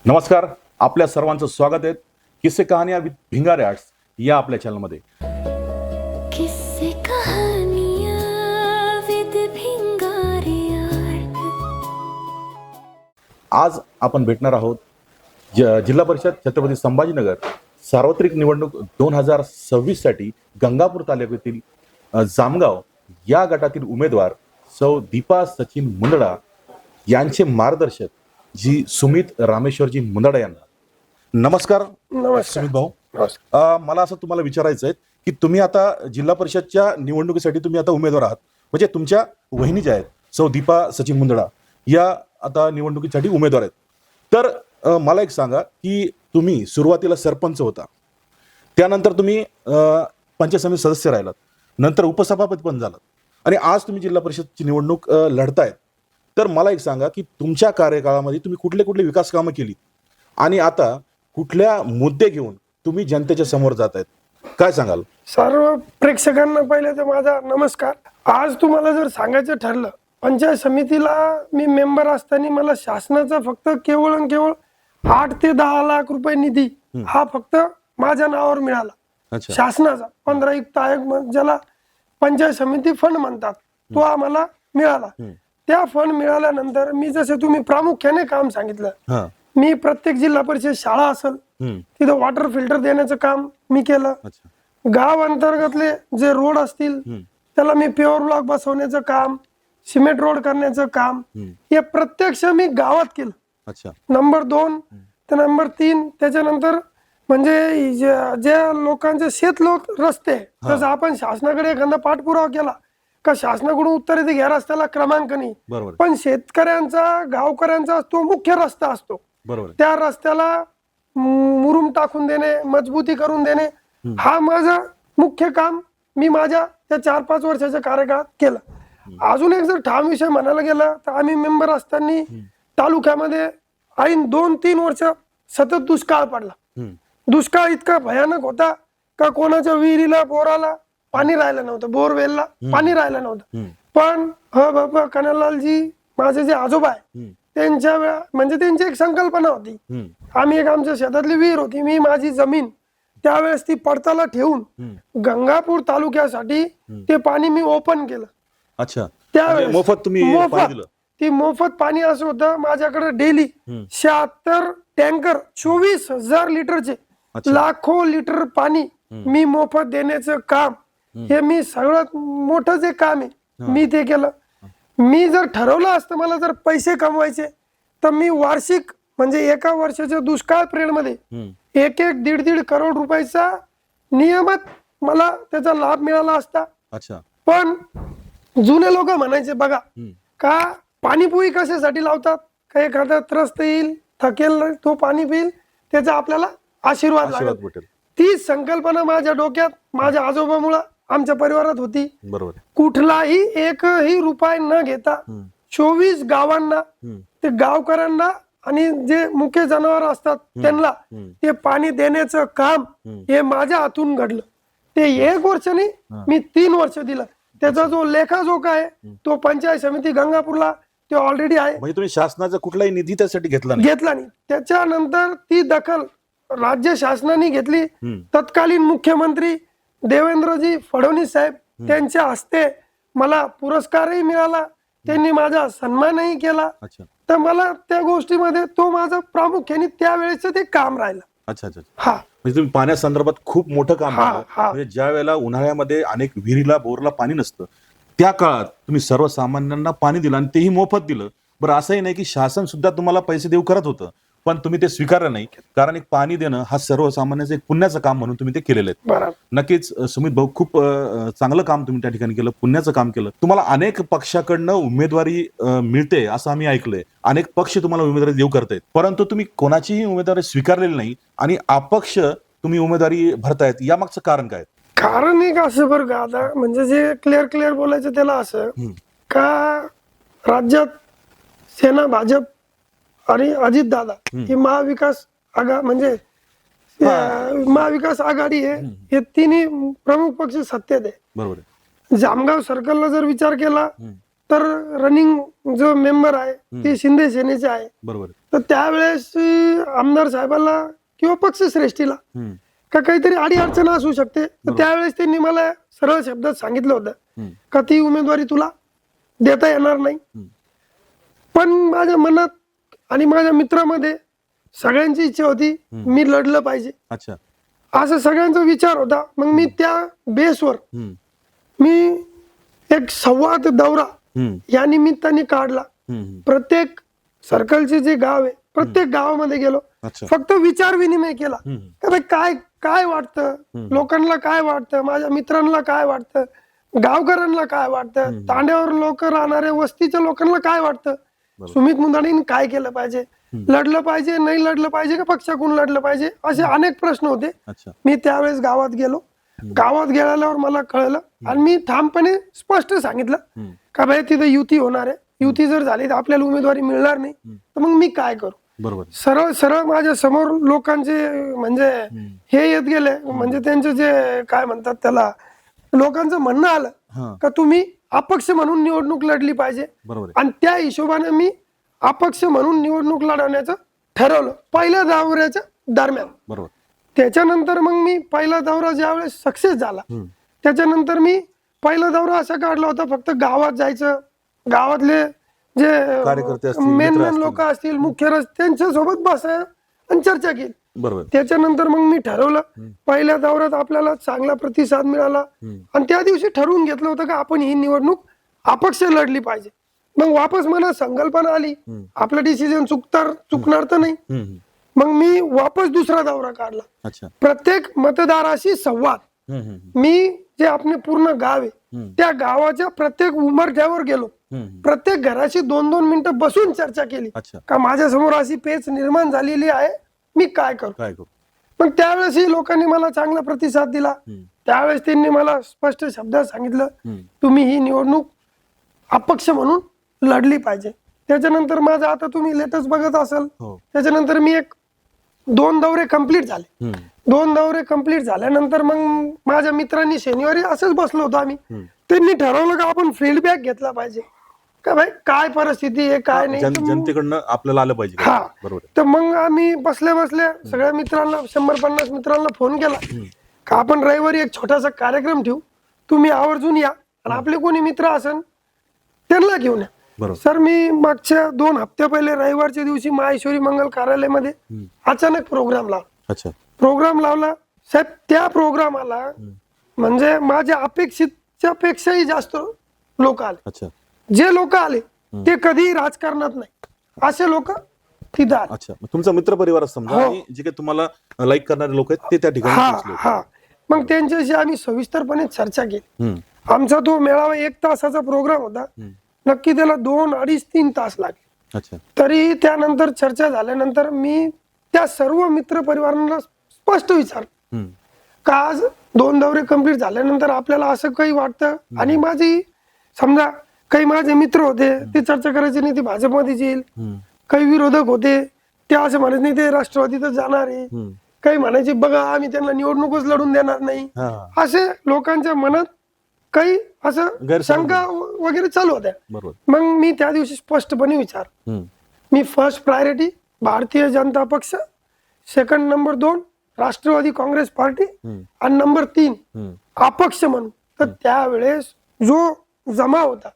नमस्कार, आपल्या सर्वांचं स्वागत आहे किस्से कहानियां विथ भिंगारे आर्ट्स या आपल्या चॅनलमध्ये. किस्से कहानियां विद भिंगारे आर्ट. आज आपण भेटणार आहोत जिल्हा परिषद छत्रपती संभाजीनगर सार्वत्रिक निवडणूक 2026 साठी गंगापूर तालुक्यातील जामगाव या गटातील उमेदवार सौ दीपा सचिन मुंदडा यांचे मार्गदर्शक जी सुमित रामेश्वरजी मुंदडा यांना. नमस्कार. सुमित भाऊ, मला असं तुम्हाला विचारायचं आहे की तुम्ही आता जिल्हा परिषदच्या निवडणुकीसाठी तुम्ही आता उमेदवार आहात, म्हणजे तुमच्या वहिनी ज्या आहेत सौ दीपा सचिन मुंदडा या आता निवडणुकीसाठी उमेदवार आहेत. तर मला एक सांगा की तुम्ही सुरुवातीला सरपंच होता, त्यानंतर तुम्ही पंचायत समिती सदस्य राहिलात, नंतर उपसभापती पण झालात आणि आज तुम्ही जिल्हा परिषदची निवडणूक लढतायत. तर मला एक सांगा की तुमच्या कार्यकाळामध्ये तुम्ही कुठले कुठले विकास कामं केली आणि आता कुठल्या मुद्दे घेऊन तुम्ही जनतेच्या समोर जात आहेत, काय सांगाल? सर्व प्रेक्षकांना पहिले तर माझा नमस्कार. आज तुम्हाला जर सांगायचं ठरलं, पंचायत समितीला मी मेंबर असताना मला शासनाचा फक्त केवळ आणि केवळ 8 ते 10 लाख रुपये निधी हा फक्त माझ्या नावावर मिळाला. अच्छा. शासनाचा 15 युक्त आयोग ज्याला पंचायत समिती फंड म्हणतात तो आम्हाला मिळाला. त्या फंड मिळाल्यानंतर मी जसे तुम्ही प्रामुख्याने काम सांगितलं, हां. मी प्रत्येक जिल्हा परिषद शाळा असेल तिथं वॉटर फिल्टर देण्याचं काम मी केलं. अच्छा. गाव अंतर्गतले जे रोड असतील त्याला मी प्युअर ब्लॉक बसवण्याचं काम, सिमेंट रोड करण्याचं काम हे प्रत्यक्ष मी गावात केलं. अच्छा. नंबर 2 तर नंबर 3 त्याच्यानंतर म्हणजे जे लोकांचे शेत लोक रस्ते, जसं आपण शासनाकडे एखादा पाठपुरावा केला का शासनाकडून उत्तर येते घ्या रस्त्याला क्रमांक नाही, बरोबर. पण शेतकऱ्यांचा गावकऱ्यांचा तो मुख्य रस्ता असतो, बरोबर. त्या रस्त्याला मुरुम टाकून देणे, मजबूती करून देणे हा माझं मुख्य काम मी माझ्या त्या 4-5 वर्षाच्या कार्यकाळात केलं. अजून एक जर ठाम विषय म्हणायला गेला तर आम्ही मेंबर असताना तालुक्यामध्ये ऐन 2-3 वर्ष सतत दुष्काळ पडला. दुष्काळ इतका भयानक होता का कोणाच्या विहिरीला बोराला पाणी राहिलं नव्हतं, बोरवेलला पाणी राहिलं नव्हतं. पण बाबा कन्हैयालालजी माझे जे आजोबा आहे त्यांच्या म्हणजे त्यांची एक संकल्पना होती. आम्ही एक आमच्या शेतातली विहीर होती, मी माझी जमीन त्यावेळेस ती पडताला ठेवून गंगापूर तालुक्यासाठी ते पाणी मी ओपन केलं. अच्छा. त्यावेळेस मोफत तुम्ही पाणी दिलं? ती मोफत पाणी असं होतं माझ्याकडे डेली 76 टँकर 24,000 लिटरचे लाखो लिटर पाणी मी मोफत देण्याचं काम, हे मी सगळ्यात मोठं जे काम आहे मी ते केलं. मी जर ठरवलं असतं मला जर पैसे कमवायचे तर मी वार्षिक म्हणजे एका वर्षाच्या दुष्काळ पिरियड मध्ये 1-1.5 करोड रुपयाचा नियमित मला त्याचा लाभ मिळाला असता. अच्छा. पण जुने लोक म्हणायचे बघा का पाणीपोई कशासाठी लावतात, का एखादा त्रस्त येईल थकेल तो पाणी पिईल त्याचा आपल्याला आशीर्वाद लागेल. ती संकल्पना माझ्या डोक्यात माझ्या आजोबामुळे आमच्या परिवारात होती. बरोबर. कुठलाही एकही रुपये न घेता 24 गावांना ते गावकऱ्यांना आणि जे मुख्य जनावर असतात त्यांना ते पाणी देण्याचं काम हे माझ्या हातून घडलं. ते 1 वर्ष नाही, मी 3 वर्ष दिलं. त्याचा जो लेखाजोखा आहे तो पंचायत समिती गंगापूरला ते ऑलरेडी आहे. म्हणजे तुम्ही शासनाचा कुठलाही निधी त्यासाठी घेतला नाही. त्याच्यानंतर ती दखल राज्य शासनाने घेतली. तत्कालीन मुख्यमंत्री देवेंद्रजी फडणवीस साहेब त्यांच्या हस्ते मला पुरस्कारही मिळाला, त्यांनी माझा सन्मानही केला. तर मला त्या गोष्टीमध्ये तो माझं प्रामुख्याने त्यावेळेस ते काम राहिलं. अच्छा. अच्छा. हा म्हणजे तुम्ही पाण्यासंदर्भात खूप मोठं काम केलं. म्हणजे ज्या वेळेला उन्हाळ्यामध्ये अनेक विहिरीला बोरला पाणी नसतं त्या काळात तुम्ही सर्वसामान्यांना पाणी दिलं आणि तेही मोफत दिलं. बरं, असंही नाही की शासन सुद्धा तुम्हाला पैसे देऊ करत होतं, पण तुम्ही ते स्वीकारलं नाही, कारण एक पाणी देणं हा सर्वसामान्याचं एक पुण्याचं काम म्हणून तुम्ही ते केलेलं आहे. नक्कीच सुमित भाऊ, खूप चांगलं काम तुम्ही त्या ठिकाणी केलं, पुण्याचं काम केलं. तुम्हाला अनेक पक्षाकडनं उमेदवारी मिळते असं आम्ही ऐकलंय, अनेक पक्ष तुम्हाला उमेदवारी देऊ करतायत, परंतु तुम्ही कोणाचीही उमेदवारी स्वीकारलेली नाही आणि अपक्ष तुम्ही उमेदवारी भरतायत, यामागचं कारण काय? कारण एक असं बरं का, आता म्हणजे जे क्लिअर बोलायचं त्याला असं का राज्यात सेना भाजप आणि अजित दादा ही महाविकास म्हणजे महाविकास आघाडी आहे, हे तिन्ही प्रमुख पक्ष सत्तेत आहे. बरोबर. जामगाव सर्कलला जर विचार केला तर रनिंग जो मेंबर आहे ते शिंदे सेनेचे आहे. बरोबर. तर त्यावेळेस आमदार साहेबांना किंवा पक्षश्रेष्ठीला हम्म. का काहीतरी अडी अडचण असू शकते, तर त्यावेळेस त्यांनी मला सरळ शब्दात सांगितलं होतं का ती उमेदवारी तुला देता येणार नाही. पण माझ्या मनात आणि माझ्या मित्रामध्ये सगळ्यांची इच्छा होती मी लढलं पाहिजे, अच्छा. असं सगळ्यांचा विचार होता. मग मी त्या बेसवर हम्म. मी एक संवाद दौरा हम्म. या निमित्ताने काढला. हम्म. प्रत्येक सर्कलचे जे गाव आहे प्रत्येक गावामध्ये गेलो, अच्छा. फक्त विचार विनिमय केला. हम्म. का बाई काय काय वाटतं, लोकांना काय वाटतं, माझ्या मित्रांना काय वाटतं, गावकऱ्यांना काय वाटतं, तांड्यावर लोक राहणाऱ्या वस्तीच्या लोकांना काय वाटतं, सुमित मुंदडेंनी काय केलं पाहिजे, लढलं पाहिजे नाही लढलं पाहिजे का पक्षाकडून लढलं पाहिजे, असे अनेक प्रश्न होते. अच्छा. मी त्यावेळेस गावात गेलो. गावात गेल्यावर मला कळलं आणि मी ठामपणे स्पष्ट सांगितलं का भाई तिथे युती होणार आहे, युती जर झाली तर आपल्याला उमेदवारी मिळणार नाही, तर मग मी काय करू. बरोबर. सरळ सरळ माझ्या समोर लोकांचे म्हणजे हे येत गेले, म्हणजे त्यांचे जे काय म्हणतात त्याला, लोकांचं म्हणणं हा. आलं का तुम्ही अपक्ष म्हणून निवडणूक लढली पाहिजे. बरोबर आहे. आणि त्या हिशोबाने मी अपक्ष म्हणून निवडणूक लढवण्याचं ठरवलं पहिल्या दौऱ्याच्या दरम्यान. बरोबर. त्याच्यानंतर मग मी पहिला दौरा ज्यावेळेस सक्सेस झाला, त्याच्यानंतर मी पहिला दौरा असा काढला होता, फक्त गावात जायचं, गावातले जे कार्यकर्ते असतील, मेन मित्र मेन असतील. लोक असतील, मुख्य त्यांच्या सोबत बसायचं आणि चर्चा केली. बरोबर. त्याच्यानंतर मग मी ठरवलं, पहिल्या दौऱ्यात आपल्याला चांगला प्रतिसाद मिळाला आणि त्या दिवशी ठरवून घेतलं होतं का आपण ही निवडणूक अपक्ष लढली पाहिजे. मग वापस मला संकल्पना आली आपलं डिसिजन चुकणार तर नाही. हम्म. मग मी वापस दुसरा दौरा काढला. अच्छा. प्रत्येक मतदाराशी संवाद. हम्म. मी जे आपले पूर्ण गाव आहे त्या गावाच्या प्रत्येक उमरठ्यावर गेलो, प्रत्येक घराशी 2-2 मिनिटं बसून चर्चा केली अच्छा. का माझ्या समोर अशी पेच निर्माण झालेली आहे, मी काय करू. काय करू. पण त्यावेळेस लोकांनी मला चांगला प्रतिसाद दिला. त्यावेळेस त्यांनी मला स्पष्ट शब्दात सांगितलं तुम्ही ही निवडणूक अपक्ष म्हणून लढली पाहिजे. त्याच्यानंतर माझं आता तुम्ही लेटेस्ट बघत असाल, हो. त्याच्यानंतर मी 2 दौरे कंप्लीट झाले. 2 दौरे कंप्लीट झाल्यानंतर मग माझ्या मित्रांनी शनिवारी असंच बसलो होतो आम्ही, त्यांनी ठरवलं का आपण फीडबॅक घेतला पाहिजे का भाई काय परिस्थिती आहे काय नाही. जनतेकडनं आपल्याला आलं पाहिजे. हा. बरोबर. तर मग आम्ही बसल्या बसल्या सगळ्या मित्रांना 150 मित्रांना फोन केला का आपण रविवारी एक छोटासा कार्यक्रम ठेवू, तुम्ही आवर्जून या आणि आपले कोणी मित्र असेल त्यांना घेऊन या. बरोबर. सर मी मागच्या 2 हप्ते पहिले रविवारच्या दिवशी माहेश्वरी मंगल कार्यालयामध्ये अचानक प्रोग्राम लावला. अच्छा. प्रोग्राम लावला साहेब, त्या प्रोग्रामाला म्हणजे माझ्या अपेक्षितच्या पेक्षाही जास्त लोक आले. अच्छा. जे लोक आले ते कधी राजकारणात नाही असे लोक तिथं आले. अच्छा. मग तुमचा मित्र परिवार समजा, हो. आणि जे काही तुम्हाला लाईक करणारे लोक आहेत ते त्या ठिकाणी हा पोहोचले. हा. मग त्यांच्याशी आम्ही सविस्तरपणे चर्चा केली. हम्म. आमचा तो मेळावा 1 तासाचा प्रोग्राम होता. नक्की त्याला 2, 2.5, 3 तास लागले. अच्छा. तरी त्यानंतर चर्चा झाल्यानंतर मी त्या सर्व मित्र परिवारांना स्पष्ट विचारलं का आज 2 दौरे कंप्लीट झाल्यानंतर आपल्याला असं काही वाटतं, आणि माझी समजा काही माझे मित्र होते ते चर्चा करायचे नाही ते भाजपमध्ये येईल, काही विरोधक होते ते असं म्हणत नाही ते राष्ट्रवादीतच जाणार आहे, काही म्हणायचे बघा आम्ही त्यांना निवडणूकच लढून देणार नाही, असे लोकांच्या मनात काही असं शंका वगैरे चालू होत्या. बरोबर. मग मी त्या दिवशी स्पष्टपणे विचार, मी first priority Bharatiya Janata Paksha, second number 2 Rashtravadi Congress Party आणि नंबर 3 अपक्ष म्हणून. तर त्यावेळेस जो जमा होता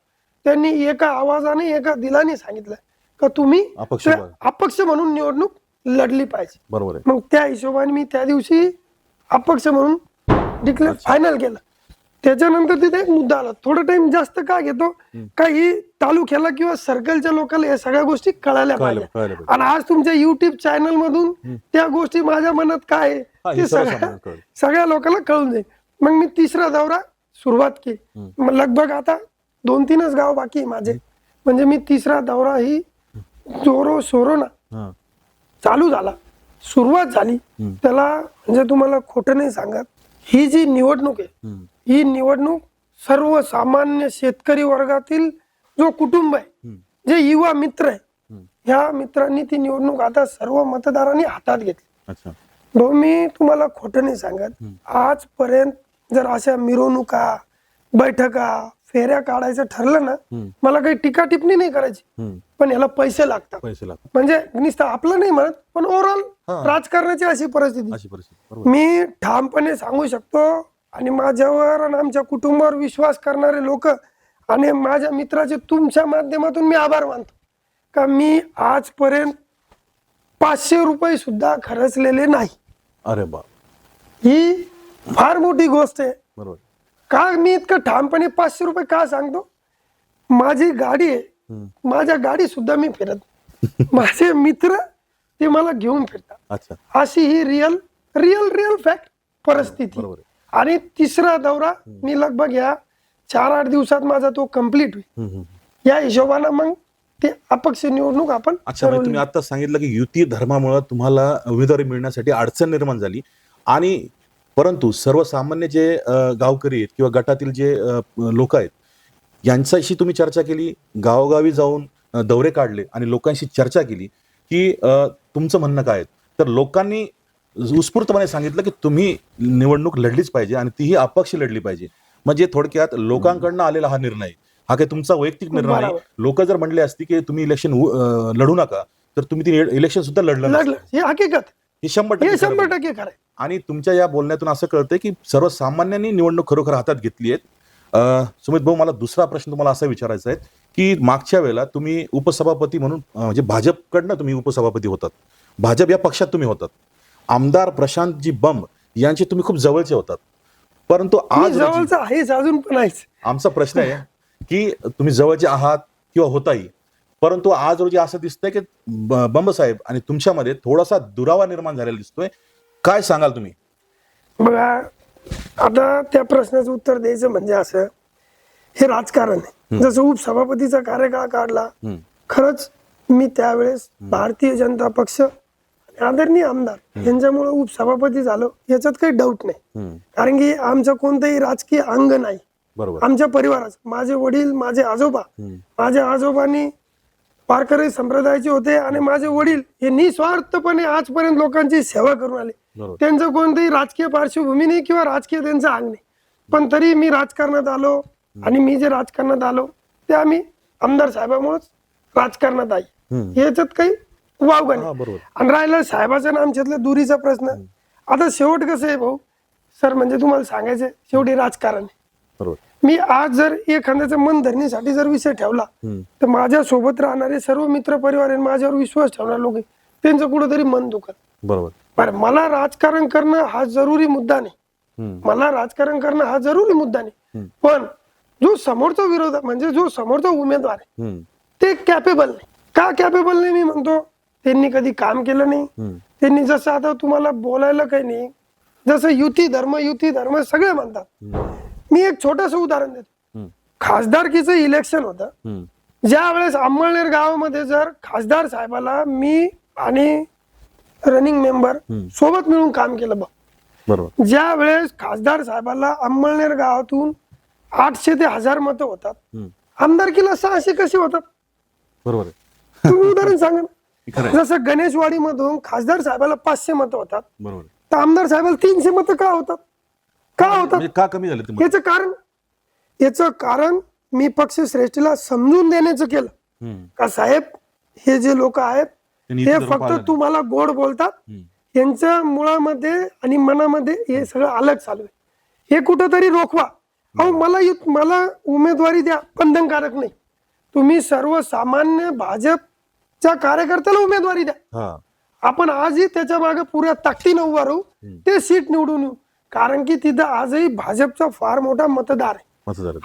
त्यांनी एका आवाजाने एका दिलाने सांगितलं का तुम्ही अपक्ष म्हणून निवडणूक लढली पाहिजे. बरोबर आहे. मग त्या हिशोबाने मी त्या दिवशी अपक्ष म्हणून डिक्लेअर फायनल केलं. त्याच्यानंतर तिथे एक मुद्दा आला, थोडा टाइम जास्त का घेतो काही तालुक्याला किंवा सर्कलच्या लोकांना या सगळ्या गोष्टी कळायला पाहिजे, आणि आज तुमच्या युट्यूब चॅनल मधून त्या गोष्टी माझ्या मनात काय आहे ते सगळ्या लोकांना कळून जाईल. मग मी 3रा दौरा सुरुवात केली. मग लगभग आता 2-3च गाव बाकी माझे, म्हणजे मी 3रा दौरा ही जोरो सोरो ना चालू झाला, सुरुवात झाली. त्याला म्हणजे तुम्हाला खोटं नाही सांगत, ही जी निवडणूक आहे ही निवडणूक सर्वसामान्य शेतकरी वर्गातील जो कुटुंब आहे, जे युवा मित्र आहे, ह्या मित्रांनी ती निवडणूक आता सर्व मतदारांनी हातात घेतली. भाऊ मी तुम्हाला खोटं नाही सांगत, आजपर्यंत जर अशा मिरवणुका बैठका फेऱ्या काढायचं ठरलं ना, मला काही टीका टिप्पणी नाही करायची, पण याला पैसे लागतात. पैसे लागतात म्हणजे नुसतं आपलं नाही म्हणत, पण ओव्हरऑल हा. राजकारणाची अशी परिस्थिती. अशी परिस्थिती. बरोबर. मी ठामपणे सांगू शकतो आणि माझ्यावर आणि आमच्या कुटुंबावर विश्वास करणारे लोक आणि माझ्या मित्राचे तुमच्या माध्यमातून मी आभार मानतो का मी आजपर्यंत 500 रुपये सुद्धा खर्चलेले नाही. अरे बा. ही फार मोठी गोष्ट आहे. बरोबर. का मी इतकं ठामपणे 500 रुपये का सांगतो? माझी गाडी आहे, माझ्या गाडी सुद्धा मी फिरत नाही. माझे मित्र ते मला घेऊन फिरतात. अच्छा. अशी ही रिअल रिअल रिअल फॅक्ट परिस्थिती. बरोबर आहे. आणि तिसरा दौरा मी लगभग या 4-8 दिवसात माझा तो कम्प्लीट होईल. या हिशोबानं मग ते अपक्ष निवडणूक आपण अच्छा, म्हणजे तुम्ही आता सांगितलं की युती धर्मामुळे तुम्हाला उमेदवारी मिळण्यासाठी अडचण निर्माण झाली, आणि परंतु सर्वसामान्य जे गावकरी आहेत किंवा गटातील जे लोक आहेत यांच्याशी तुम्ही चर्चा केली, गावोगावी जाऊन दौरे काढले आणि लोकांशी चर्चा केली की तुमचं म्हणणं काय आहे. तर लोकांनी उत्स्फूर्तपणे सांगितलं की तुम्ही निवडणूक लढलीच पाहिजे आणि तीही अपक्ष लढली पाहिजे. म्हणजे थोडक्यात लोकांकडनं आलेला हा निर्णय, हा काही तुमचा वैयक्तिक निर्णय नाही. बरोबर. लोक जर म्हणले असते की तुम्ही इलेक्शन लढू नका, तर तुम्ही ती इलेक्शन सुद्धा लढलं नसतं. ही हकीकत, हे 100% हे खरं 100% खरं आहे. आणि तुमच्या या बोलण्यातून असं कळतंय की सर्वसामान्यांनी निवडणूक खरोखर हातात घेतली आहे. सुमित भाऊ, मला दुसरा प्रश्न तुम्हाला असा विचारायचा आहे की मागच्या वेळेला तुम्ही उपसभापती म्हणून म्हणजे भाजपकडनं तुम्ही उपसभापती होतात, भाजप या पक्षात तुम्ही होतात. आमदार प्रशांतजी बंब यांचे तुम्ही खूप जवळचे होतात, परंतु मी आज रोजी जवळचा आहेच, अजून पण आहेच. आमचा प्रश्न आहे की तुम्ही जवळचे आहात किंवा होताही, परंतु आज रोजी असं दिसतंय की बंब साहेब आणि तुमच्यामध्ये थोडासा दुरावा निर्माण झालेला दिसतोय. काय सांगाल तुम्ही? बघा, आता त्या प्रश्नाचं उत्तर द्यायचं म्हणजे असं, हे राजकारण आहे. जसं उपसभापतीचा कार्यकाळ काढला, खरंच मी त्यावेळेस भारतीय जनता पक्ष आणि आदरणीय आमदार यांच्यामुळे उपसभापती झालो याच्यात काही डाऊट नाही. कारण की आमचं कोणतंही राजकीय अंग नाही. बरोबर. आमच्या परिवाराचं, माझे वडील, माझे आजोबा, माझ्या आजोबांनी वारकरी संप्रदायाचे होते आणि माझे वडील हे निस्वार्थपणे आजपर्यंत लोकांची सेवा करून आले. बरोबर. त्यांचं कोणतीही राजकीय पार्श्वभूमी नाही किंवा राजकीय त्यांचं अंग नाही, पण तरी मी राजकारणात आलो आणि मी जे राजकारणात आलो ते आम्ही आमदार साहेबांमुळेच राजकारणात आहे. याच्यात काही वावगा हा, नाही. बरोबर. आणि राहिला साहेबाच्या आणि आमच्यातल्या दुरीचा प्रश्न, आता शेवट कसं आहे भाऊ सर, म्हणजे तुम्हाला सांगायचं शेवटी राजकारण आहे. बरोबर. मी आज जर एखाद्याचं मन धरणीसाठी जर विषय ठेवला तर माझ्या सोबत राहणारे सर्व मित्र परिवार आणि माझ्यावर विश्वास ठेवणारे लोक त्यांचं कुठंतरी मन दुखत. बरोबर. पण मला राजकारण करणं हा जरुरी मुद्दा नाही. मला राजकारण करणं हा जरुरी मुद्दा नाही, पण जो समोरचा विरोध म्हणजे जो समोरचा उमेदवार आहे ते कॅपेबल नाही. का कॅपेबल नाही मी म्हणतो, त्यांनी कधी काम केलं नाही. त्यांनी जसं आता तुम्हाला बोलायला काही नाही, जसं युती धर्म सगळे म्हणतात. मी एक छोटस उदाहरण देतो. खासदारकीचं इलेक्शन होतं, ज्या वेळेस अंमळनेर गावामध्ये जर खासदार साहेबाला मी आणि रनिंग मेंबर सोबत मिळून काम केलं बघ, बरोबर. ज्या वेळेस खासदार साहेबाला अंमळनेर गावातून 800 ते 1000 मतं होतात, आमदारकीला 600 कशी होतात? बरोबर. तुम्ही उदाहरण सांगा खरं ना. आहे. जसं गणेशवाडी मधून खासदार साहेबाला 500 मतं होतात, बरोबर. तर आमदार साहेबाला 300 मतं का होतात? का होतात? म्हणजे का कमी झाले ते? याचं कारण मी पक्ष श्रेष्ठीला समजून देण्याचं केलं का साहेब हे जे लोक आहेत हे फक्त तुम्हाला गोड बोलतात, यांच्या मुळामध्ये आणि मनामध्ये हे सगळं अलग चालू आहे, हे कुठंतरी रोखवा. अहो मला उमेदवारी द्या, बंधनकारक नाही. तुम्ही सर्वसामान्य भाजपच्या कार्यकर्त्याला उमेदवारी द्या, आपण आजही त्याच्या मागे पुऱ्या ताकदीनं उभा राहू, ते सीट निवडून येऊ. कारण की तिथं आजही भाजपचा फार मोठा मतदार आहे.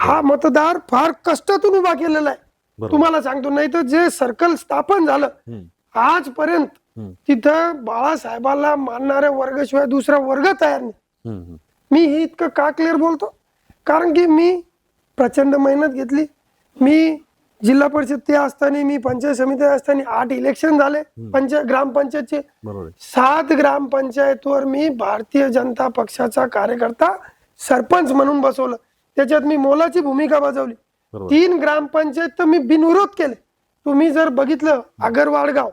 हा मतदार फार कष्टातून उभा केलेला आहे. तुम्हाला सांगतो, नाही तर जे सर्कल स्थापन झालं आजपर्यंत तिथं बाळासाहेबाला मानणाऱ्या वर्गाशिवाय दुसरा वर्ग तयार नाही. मी हे इतकं का क्लिअर बोलतो, कारण की मी प्रचंड मेहनत घेतली. मी जिल्हा परिषद ते असताना, मी पंचायत समिती असताना 8 इलेक्शन झाले ग्रामपंचायतचे. 7 ग्रामपंचायतवर मी भारतीय जनता पक्षाचा कार्यकर्ता सरपंच म्हणून बसवलं, त्याच्यात मी मोलाची भूमिका बजावली. 3 ग्रामपंचायत तर मी बिनविरोध केले. तुम्ही जर बघितलं अगरवाडगाव,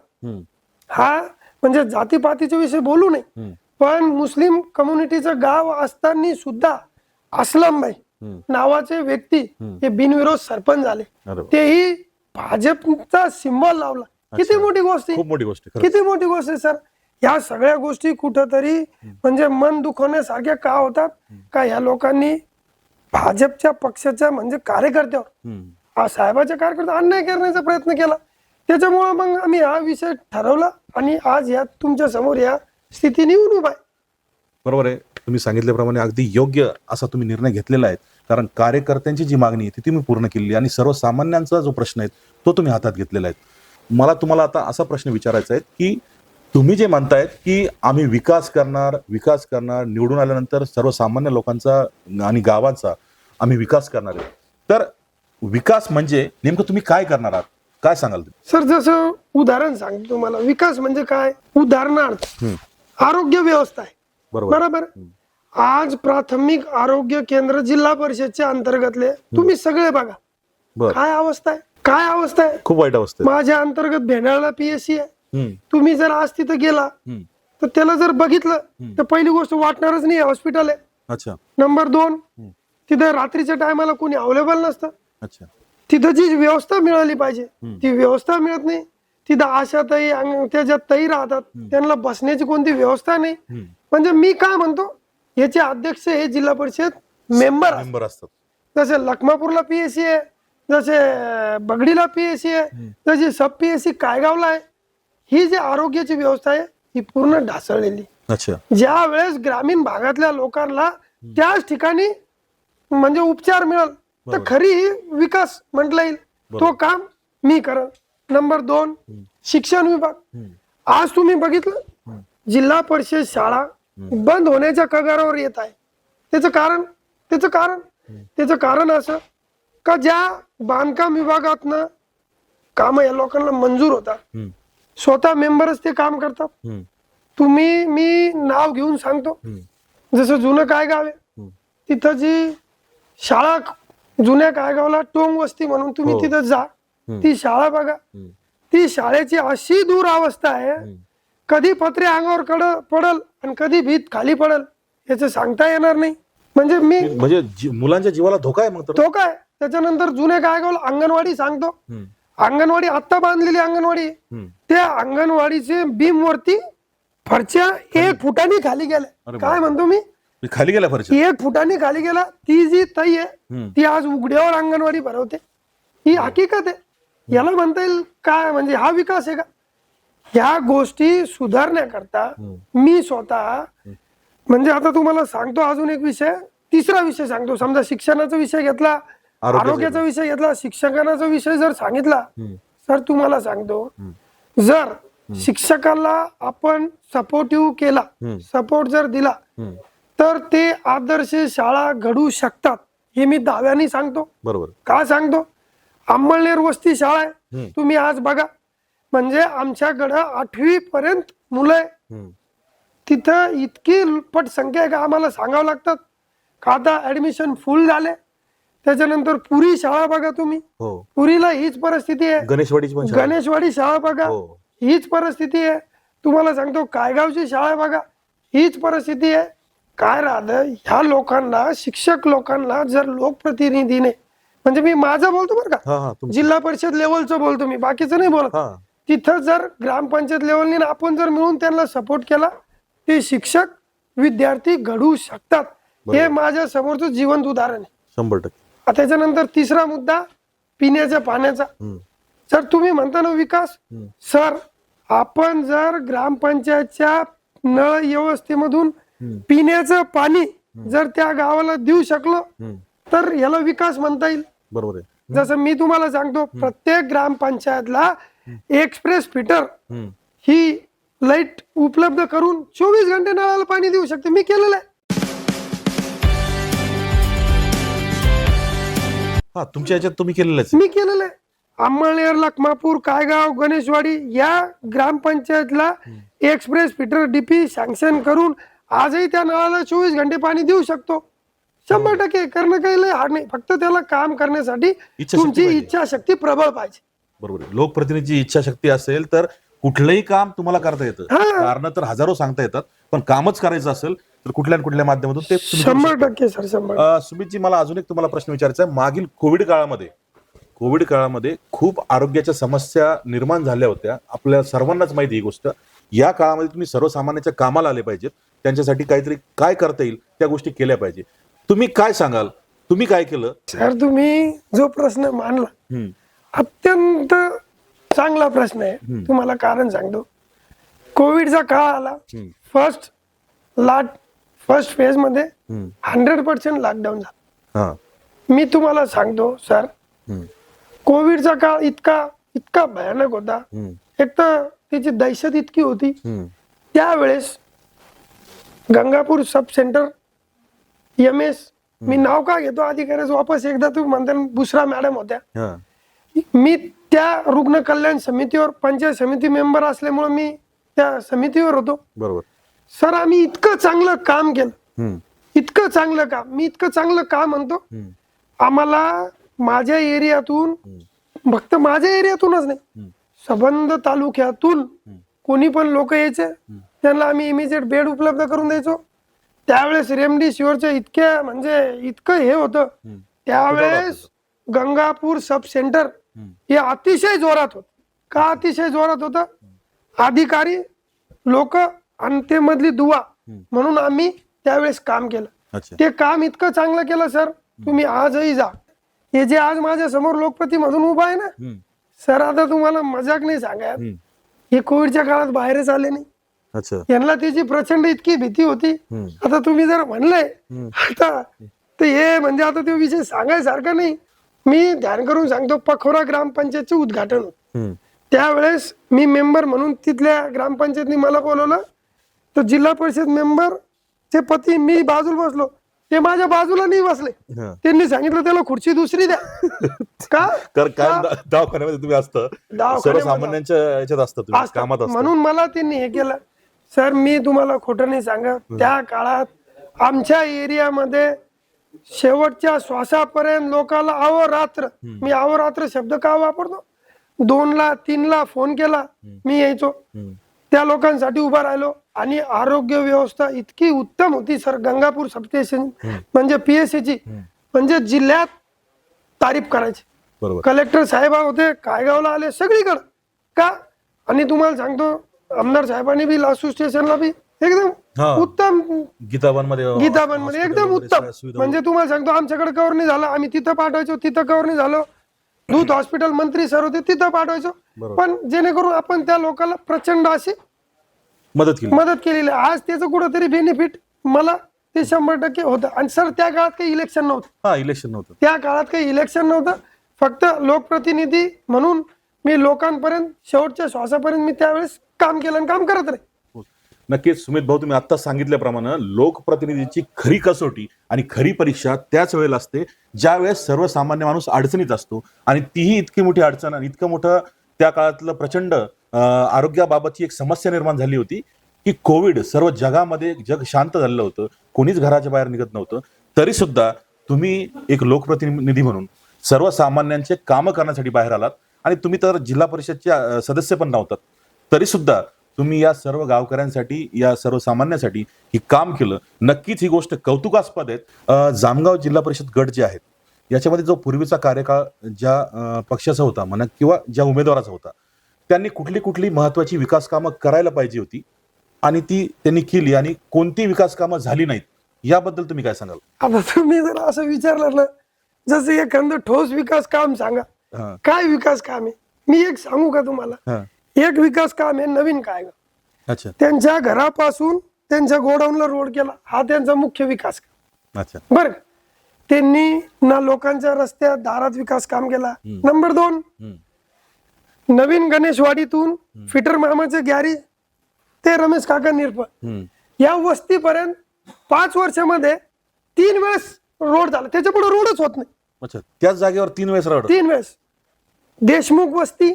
हा म्हणजे जातीपातीच्या विषयी बोलू नये, पण मुस्लिम कम्युनिटीचं गाव असताना सुद्धा असलमभाई नावाचे व्यक्ती हे बिनविरोध सरपंच झाले, तेही भाजपचा सिंबल लावला, किती मोठी गोष्ट आहे, खूप मोठी गोष्ट आहे, खरंच. किती मोठी गोष्ट आहे सर. या सगळ्या गोष्टी कुठंतरी म्हणजे मन दुखवण्यासारख्या का होतात का ह्या लोकांनी भाजपच्या पक्षाच्या म्हणजे कार्यकर्त्यावर साहेबाच्या कार्यकर्ता अन्याय करण्याचा प्रयत्न केला. त्याच्यामुळे मग आम्ही हा विषय ठरवला आणि आज या तुमच्या समोर या स्थितीने येऊन उभा आहे. बरोबर आहे. तुम्ही सांगितल्याप्रमाणे अगदी योग्य असा तुम्ही निर्णय घेतलेला आहे. कारण कार्यकर्त्यांची जी मागणी आहे ती तुम्ही पूर्ण केली आणि सर्वसामान्यांचा जो प्रश्न आहे तो तुम्ही हातात घेतलेला आहे. मला तुम्हाला आता असा प्रश्न विचारायचा आहे की तुम्ही जे म्हणतायत की आम्ही विकास करणार निवडून आल्यानंतर सर्वसामान्य लोकांचा आणि गावांचा आम्ही विकास करणार आहे, तर विकास म्हणजे नेमकं तुम्ही काय करणार आहात, काय सांगाल तुम्ही? सर जसं उदाहरण सांगतो तुम्हाला, विकास म्हणजे काय, उदाहरणार्थ आरोग्य व्यवस्था आहे, बरोबर. बरोबर. आज प्राथमिक आरोग्य केंद्र जिल्हा परिषदच्या अंतर्गतले तुम्ही सगळे बघा, बर, काय अवस्था आहे, काय अवस्था आहे. खूप वाईट अवस्था आहे. माझ्या अंतर्गत भेंडाळला पीएससी आहे. हम्म, तुम्ही जर आज तिथं गेला हम्म, तर त्याला जर बघितलं तर पहिली गोष्ट वाटणारच नाही हॉस्पिटल आहे. अच्छा नंबर 2, तिथं रात्रीच्या टायमाला कोणी अवेलेबल नसतं. अच्छा तिथं जी व्यवस्था मिळाली पाहिजे ती व्यवस्था मिळत नाही. तिथं आशाताई त्याच्यात ताई राहतात, त्यांना बसण्याची कोणती व्यवस्था नाही. म्हणजे मी काय म्हणतो, याचे अध्यक्ष हे जिल्हा परिषद मेंबर मेंबर असतात. जसे लखमापूरला पीएससी आहे, जसे बगडीला पीएससी आहे, जसे सब पीएससी कायगावला आहे. ही जी आरोग्याची व्यवस्था आहे ही पूर्ण ढासळलेली. अच्छा, ज्या वेळेस ग्रामीण भागातल्या लोकांना त्याच ठिकाणी म्हणजे उपचार मिळेल तर खरी ही विकास म्हटलं येईल. तो काम मी करल. नंबर 2, शिक्षण विभाग. आज तुम्ही बघितलं जिल्हा परिषद शाळा बंद होण्याच्या कगारावर येत आहे. त्याचं कारण असं का ज्या बांधकाम विभागातनं काम या लोकांना मंजूर होतात, स्वतः मेंबरच ते काम करतात. मी नाव घेऊन सांगतो, जसं जुनं कायगाव आहे तिथं जी शाळा, जुन्या कायगावला टोंग वस्ती म्हणून तुम्ही तिथं जा, ती शाळा बघा. ती शाळेची अशी दूर अवस्था आहे, कधी पत्रे अंगावर पडल आणि कधी भीत खाली पडल याचं सांगता येणार नाही. म्हणजे मुलांच्या जीवाला धोका आहे. मग तर धोका आहे. त्याच्यानंतर जुन्या कायगावला अंगणवाडी सांगतो, अंगणवाडी आत्ता बांधलेली अंगणवाडी, त्या अंगणवाडीचे बीम वरती फरच्या 1 फुटाने खाली गेल्या. काय म्हणतो मी, खाली गेल्या फरच्या 1 फुटाने खाली गेला. ती जी ताई आहे ती आज उघड्यावर अंगणवाडी भरवते. ही हकीकत आहे. याला म्हणता येईल काय, म्हणजे हा विकास आहे का? ह्या गोष्टी सुधारण्याकरता मी स्वतः म्हणजे आता तुम्हाला सांगतो अजून एक विषय, तिसरा विषय सांगतो. समजा शिक्षणाचा विषय घेतला, आरोग्याचा विषय घेतला, शिक्षकांचा विषय जर सांगितला, सर तुम्हाला सांगतो, जर शिक्षकाला आपण सपोर्टिव्ह केला, सपोर्ट जर दिला तर ते आदर्श शाळा घडू शकतात. हे मी दाव्याने सांगतो. बरोबर. का सांगतो, अंमळनेर वस्ती शाळा आहे, तुम्ही आज बघा, म्हणजे आमच्याकडं 8वी पर्यंत मुलं आहे. तिथं इतकी पट संख्या आहे का आम्हाला सांगावं लागतात का आता ऍडमिशन फुल झाले. त्याच्यानंतर पुरी शाळा बघा तुम्ही, पुरीला हीच परिस्थिती आहे. गणेशवाडी शाळा बघा, हीच परिस्थिती आहे. तुम्हाला सांगतो कायगावची शाळा बघा, हीच परिस्थिती आहे. काय राहतं, ह्या लोकांना, शिक्षक लोकांना जर लोकप्रतिनिधीने, म्हणजे मी माझं बोलतो बरं का, जिल्हा परिषद लेवलचं बोलतो मी, बाकीचं नाही बोलत. तिथं जर ग्रामपंचायत लेवलने आपण जर मिळून त्यांना सपोर्ट केला, ते शिक्षक विद्यार्थी घडू शकतात. हे माझ्या समोरचं जिवंत उदाहरण आहे. 100%. त्याच्यानंतर तिसरा मुद्दा पिण्याच्या पाण्याचा. जर तुम्ही म्हणता ना विकास, सर आपण जर ग्रामपंचायतच्या नळ व्यवस्थेमधून पिण्याचं पाणी जर त्या गावाला देऊ शकलो तर याला विकास म्हणता येईल. बरोबर आहे. जसं मी तुम्हाला सांगतो, प्रत्येक ग्रामपंचायतला एक्सप्रेस फिटर ही लाईट उपलब्ध करून 24 घंटे नळाला पाणी देऊ शकते. मी केलेलं आहे. तुमच्या याच्यात तुम्ही केलेलं मी केलेलं आहे. अंमळनेर, लखमापूर, कायगाव, गणेशवाडी या ग्रामपंचायतला एक्सप्रेस फिटर डीपी सँक्शन करून आजही त्या नळाला 24 घंटे पाणी देऊ शकतो. 100% करणं काही लय हार्ड नाही. फक्त त्याला काम करण्यासाठी तुमची इच्छाशक्ती प्रबळ पाहिजे. बरोबर. लोकप्रतिनिधीची इच्छाशक्ती असेल तर कुठलंही काम तुम्हाला करता येतं. कारण तर हजारो सांगता येतात, पण कामच करायचं असेल तर कुठल्या ना कुठल्या माध्यमातून ते 100% सर. 100%. सुमितजी, मला अजून एक तुम्हाला प्रश्न विचारायचा आहे. मागील कोविड कोविड काळामध्ये खूप आरोग्याच्या समस्या निर्माण झाल्या होत्या, आपल्या सर्वांनाच माहिती ही गोष्ट. या काळामध्ये तुम्ही सर्वसामान्याच्या कामाला आले पाहिजेत, त्यांच्यासाठी काहीतरी काय करता येईल त्या गोष्टी केल्या पाहिजे. तुम्ही काय सांगाल, तुम्ही काय केलं? सर तुम्ही जो प्रश्न मांडला हम्म, अत्यंत चांगला प्रश्न आहे. तुम्हाला कारण सांगतो. कोविडचा काळ आला, फर्स्ट फेज मध्ये 100% लॉकडाऊन झाला. हा, मी तुम्हाला सांगतो सर, हम्म, कोविडचा काळ इतका भयानक होता. हम्म, एक तर त्याची दहशत इतकी होती. हम्म, त्यावेळेस गंगापूर सब सेंटर MS, मी नाव का घेतो अधिकाऱ्याचं वापस एकदा, तू म्हणता बुसरा मॅडम होत्या. हा, मी त्या रुग्ण कल्याण समितीवर पंचायत समिती मेंबर असल्यामुळे मी त्या समितीवर होतो. बरोबर. सर आम्ही इतकं चांगलं काम केलं, हम्म, इतकं चांगलं काम. मी इतकं चांगलं काम म्हणतो, हम्म, आम्हाला माझ्या एरियातून, फक्त माझ्या एरियातूनच नाही, संबंध तालुक्यातून कोणी पण लोक यायचे, त्यांना आम्ही इमिजिएट बेड उपलब्ध करून द्यायचो. त्यावेळेस रेमडेसिवीरचे इतकं हे होतं. त्यावेळेस गंगापूर सब सेंटर हे अतिशय जोरात होत. का अतिशय जोरात होतं? अधिकारी लोक आणि ते मधली दुवा म्हणून आम्ही त्यावेळेस काम केलं. अच्छा. ते काम इतकं चांगलं केलं सर, तुम्ही आजही जा. हे जे आज माझ्या समोर लोकप्रति मधून उभा आहे ना सर, आता तुम्हाला मजाक नाही सांगा, हे कोविडच्या काळात बाहेरच आले नाही. अच्छा. यांना त्याची प्रचंड इतकी भीती होती. आता तुम्ही जर म्हणले आता तर हे म्हणजे आता तो विषय सांगायसारखा नाही. मी ध्यान करून सांगतो, पखोरा ग्रामपंचायतचं उद्घाटन होतं. त्यावेळेस मी मेंबर म्हणून तिथल्या ग्रामपंचायतनी मला बोलवलं. तर जिल्हा परिषद मेंबर चे पती, मी बाजूला बसलो, ते माझ्या बाजूला नाही बसले. त्यांनी सांगितलं त्याला खुर्ची दुसरी द्या. का? दवाखान्यामध्ये तुम्ही असता, सर्वसामान्यांच्या याच्यात असता, तुम्ही कामात असता. म्हणून मला त्यांनी हे केलं. सर मी तुम्हाला खोटं नाही सांगत, त्या काळात आमच्या एरियामध्ये शेवटच्या श्वासापर्यंत लोकांना अहोरात्र, मी अहोरात्र शब्द का वापरतो, 2ला 3ला फोन केला, मी यायचो, त्या लोकांसाठी उभा राहिलो. आणि आरोग्य व्यवस्था इतकी उत्तम होती सर. गंगापूर सबस्टेशन म्हणजे PSCची म्हणजे जिल्ह्यात तारीफ करायची. बरोबर. कलेक्टर साहेब होते, कायगावला आले, सगळीकडे का. आणि तुम्हाला सांगतो, आमदार साहेबांनी बी लासू स्टेशनला बी एकदम उत्तम, गीताबनमध्ये एकदम उत्तम. म्हणजे तुम्हाला सांगतो, आमच्याकडे कव्हर नाही झालं, आम्ही तिथं पाठवायचो, तिथं कव्हर नाही झालं. दूध हॉस्पिटल मंत्री सर होते, तिथं पाठवायचो. पण जेणेकरून आपण त्या लोकांना प्रचंड अशी मदत केलेली. आज त्याचं कुठंतरी बेनिफिट मला ते 100% होतं. आणि सर त्या काळात काही इलेक्शन नव्हतं. त्या काळात काही इलेक्शन नव्हतं. फक्त लोकप्रतिनिधी म्हणून मी लोकांपर्यंत शेवटच्या श्वासापर्यंत मी त्यावेळेस काम केलं आणि काम करत राहील. नक्कीच सुमित भाऊ, तुम्ही आता सांगितल्याप्रमाणे लोकप्रतिनिधीची खरी कसोटी आणि खरी परीक्षा त्याच वेळेला असते ज्या वेळेस सर्वसामान्य माणूस अडचणीत असतो. आणि तीही इतकी मोठी अडचण आणि इतकं मोठं त्या काळातलं प्रचंड आरोग्याबाबतची एक समस्या निर्माण झाली होती की कोविड सर्व जगामध्ये, जग शांत झालेलं होतं, कोणीच घराच्या बाहेर निघत नव्हतं. तरी सुद्धा तुम्ही एक लोकप्रतिनिधी म्हणून सर्वसामान्यांचे कामं करण्यासाठी बाहेर आलात. आणि तुम्ही तर जिल्हा परिषदचे सदस्य पण नव्हतात, तरी सुद्धा तुम्ही या सर्व गावकऱ्यांसाठी, या सर्वसामान्यांसाठी ही काम केलं. नक्कीच ही गोष्ट कौतुकास्पद आहे. जामगाव जिल्हा परिषद गट जे आहेत याच्यामध्ये जो पूर्वीचा कार्यकाळ ज्या पक्षाचा होता म्हणा किंवा ज्या उमेदवाराचा होता, त्यांनी कुठली महत्वाची विकास कामं करायला पाहिजे होती आणि ती त्यांनी केली, आणि कोणती विकास कामं झाली नाहीत, याबद्दल तुम्ही काय सांगाल? आता तुम्ही जर असं विचारलं ना, जसं एखादं ठोस विकास काम सांगा, काय विकास काम आहे, मी एक सांगू का तुम्हाला? एक विकास काम आहे नवीन काय. अच्छा. त्यांच्या घरापासून त्यांच्या गोडाऊनला रोड केला, हा त्यांचा मुख्य विकास काम. अच्छा. बरं, त्यांनी ना लोकांच्या रस्त्यात दारात विकास काम केला. नंबर 2, नवीन गणेशवाडीतून फिटर मामाचे गॅरेज ते रमेश काका निरपळ या वस्तीपर्यंत 5 वर्षामध्ये 3 वेळेस रोड झाला. त्याच्या पुढे रोडच होत नाही. अच्छा. त्याच जागेवर 3 वेळेस रोड. 3 वेळेस. देशमुख वस्ती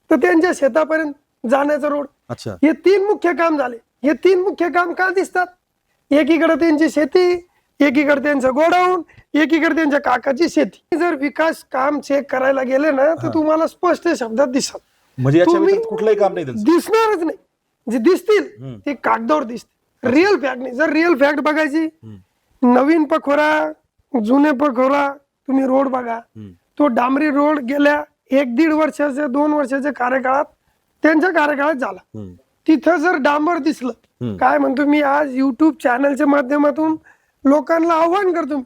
तर त्यांच्या शेतापर्यंत जाण्याचा रोड. अच्छा. हे 3 मुख्य काम झाले. हे 3 मुख्य काम का दिसतात? एकीकडे त्यांची शेती, एकीकडे त्यांचं गोडाऊन, एकीकडे त्यांच्या काकाची शेती. जर विकास काम चेक करायला गेले ना तर तुम्हाला स्पष्ट शब्दात दिसत, म्हणजे याच्या व्यतिरिक्त कुठलंही काम नाही दिसणारच नाही. जे दिसतील ते कागदावर दिसतील, रिअल फॅक्ट नाही. जर रिअल फॅक्ट बघायची, नवीन पखोरा, जुने पखोरा, तुम्ही रोड बघा, तो डांबरी रोड गेल्या 1-1.5 वर्षाच्या 2 वर्षाच्या कार्यकाळात त्यांच्या कार्यकाळात झाला. तिथं जर डांबर दिसलं, काय म्हणतो मी आज युट्यूब चॅनलच्या माध्यमातून लोकांना आव्हान करतो,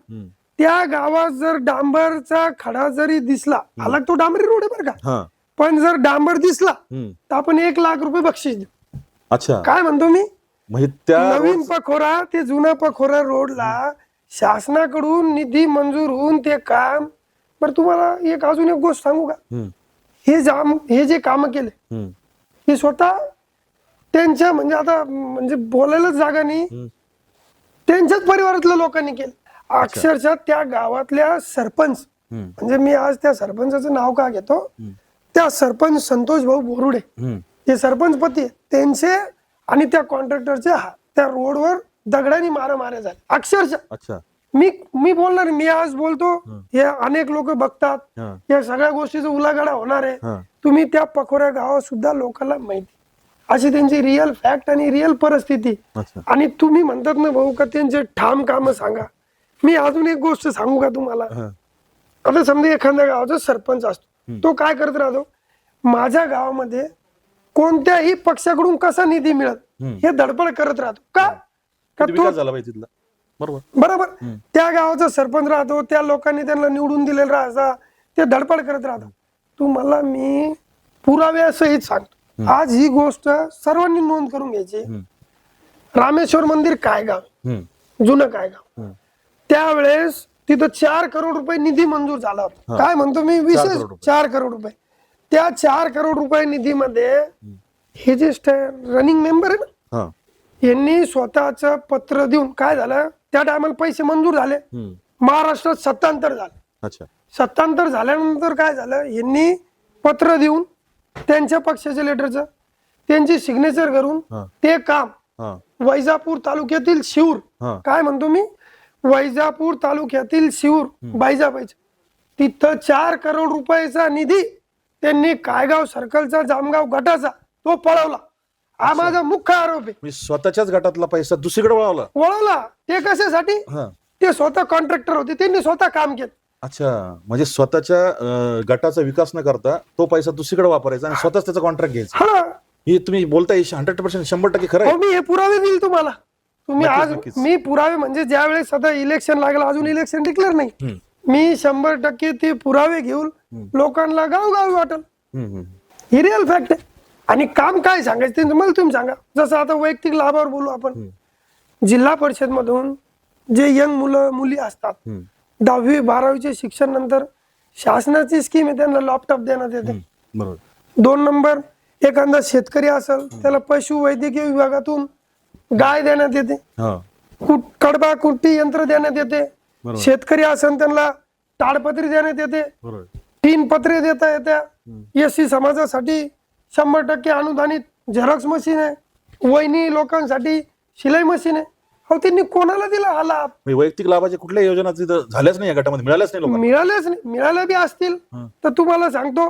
त्या गावात जर डांबरचा खडा जरी दिसला, अलग तो डांबरी रोड आहे बरं का, पण जर डांबर दिसला तर आपण 1 लाख रुपये बक्षीस देऊ. अच्छा, काय म्हणतो मी, म्हणजे त्या नवीन पखोरा ते जुना पखोरा रोडला शासनाकडून निधी मंजूर होऊन ते काम. बरं तुम्हाला अजून एक गोष्ट सांगू का, हे जे काम केले हे स्वतः त्यांच्या म्हणजे आता म्हणजे बोलायलाच जागा नाही, त्यांच्याच परिवारातल्या लोकांनी केले. अक्षरशः त्या गावातल्या सरपंच, म्हणजे मी आज त्या सरपंचाचं नाव का घेतो, त्या सरपंच संतोष भाऊ बोरुडे, ते सरपंच पती त्यांचे आणि त्या कॉन्ट्रॅक्टरचे त्या रोडवर दगडांनी मारामाऱ्या झाल्या अक्षरशः. अच्छा, मी बोलणार, मी आज बोलतो, हे अनेक लोक बघतात, या सगळ्या गोष्टीचा उलागाडा होणार आहे. तुम्ही त्या पखोऱ्या गावात सुद्धा लोकांना माहिती, अशी त्यांची रिअल फॅक्ट आणि रिअल परिस्थिती. आणि तुम्ही म्हणतात ना भाऊ का त्यांचे ठाम काम सांगा. मी अजून एक गोष्ट सांगू का तुम्हाला, आता समजा एखाद्या गावाचा सरपंच असतो, तो काय करत राहतो, माझ्या गावामध्ये कोणत्याही पक्षाकडून कसा निधी मिळत हे धडपड करत राहतो. का विकास झाला पाहिजे तिथला, बरोबर. त्या गावाचा सरपंच राहतो, त्या लोकांनी त्यांना निवडून दिलेला राहायचा, ते धडपड करत राहतात. तुम्हाला मी पुराव्यासहित सांगतो, आज ही गोष्ट सर्वांनी नोंद करून घ्यायची. रामेश्वर मंदिर काय गाव, जुनं काय गाव, त्यावेळेस तिथं 4 करोड रुपये निधी मंजूर झाला होता. काय म्हणतो मी, विशेष 4 करोड रुपये. त्या 4 करोड रुपये निधीमध्ये हे जे रनिंग मेंबर आहे ना, यांनी स्वतःच पत्र देऊन काय झालं, त्या टायमाला पैसे मंजूर झाले, महाराष्ट्रात सत्तांतर झालं. सत्तांतर झाल्यानंतर काय झालं, यांनी पत्र देऊन त्यांच्या पक्षाच्या लेटरचं त्यांची सिग्नेचर करून ते काम वैजापूर तालुक्यातील शिऊर, काय म्हणतो मी, वैजापूर तालुक्यातील शिऊर बायजाबाईचं, तिथं 4 करोड रुपयाचा निधी त्यांनी कायगाव सर्कलचा जामगाव गटाचा तो पळवला. हा माझा मुख्य आरोप आहे. स्वतःच्याच गटातला पैसा दुसरीकडे वळवला. ते कशासाठी, ते स्वतः कॉन्ट्रॅक्टर होते, त्यांनी स्वतः काम केलं. अच्छा, म्हणजे स्वतःच्या गटाचा विकास न करता तो पैसा दुसरीकडे वापरायचा आणि स्वतःच त्याचा कॉन्ट्रॅक्ट घ्यायचा. हे तुम्ही बोलताय 100% 100% खरं आहे. मी हे पुरावे देईल तुम्हाला. तुम्ही आज मी पुरावे म्हणजे ज्या वेळेस आता इलेक्शन लागलं, अजून इलेक्शन डिक्लेअर नाही, मी 100% ते पुरावे घेऊन लोकांना गावगावी वाटल. ही रिअल फॅक्ट आहे. आणि काम काय सांगायचं ते मला तुम्ही सांगा. जसं आता वैयक्तिक लाभावर बोलू आपण, जिल्हा परिषद मधून जे यंग मुलं मुली असतात, 10वी 12वीचे शिक्षण नंतर शासनाची स्कीम आहे, त्यांना लॅपटॉप देण्यात येते. 2 नंबर, एखादा शेतकरी असेल त्याला पशु वैद्यकीय विभागातून गाय देण्यात येते, कडबा कुट्टी यंत्र देण्यात येते. शेतकरी असेल त्यांना ताडपत्री देण्यात येते, 3 पत्रे देता येत्या. एससी समाजासाठी 100% अनुदानित झेरॉक्स मशीन आहे. वहिनी लोकांसाठी शिलाई मशीन आहे. अहो त्यांनी कोणाला दिला हा लाभ? वैयक्तिक लाभाच्या कुठल्या योजना झाल्याच नाही, या गटामध्ये मिळाल्याच नाही, मिळाल्याच नाही. मिळाल्या बी असतील तर तुम्हाला सांगतो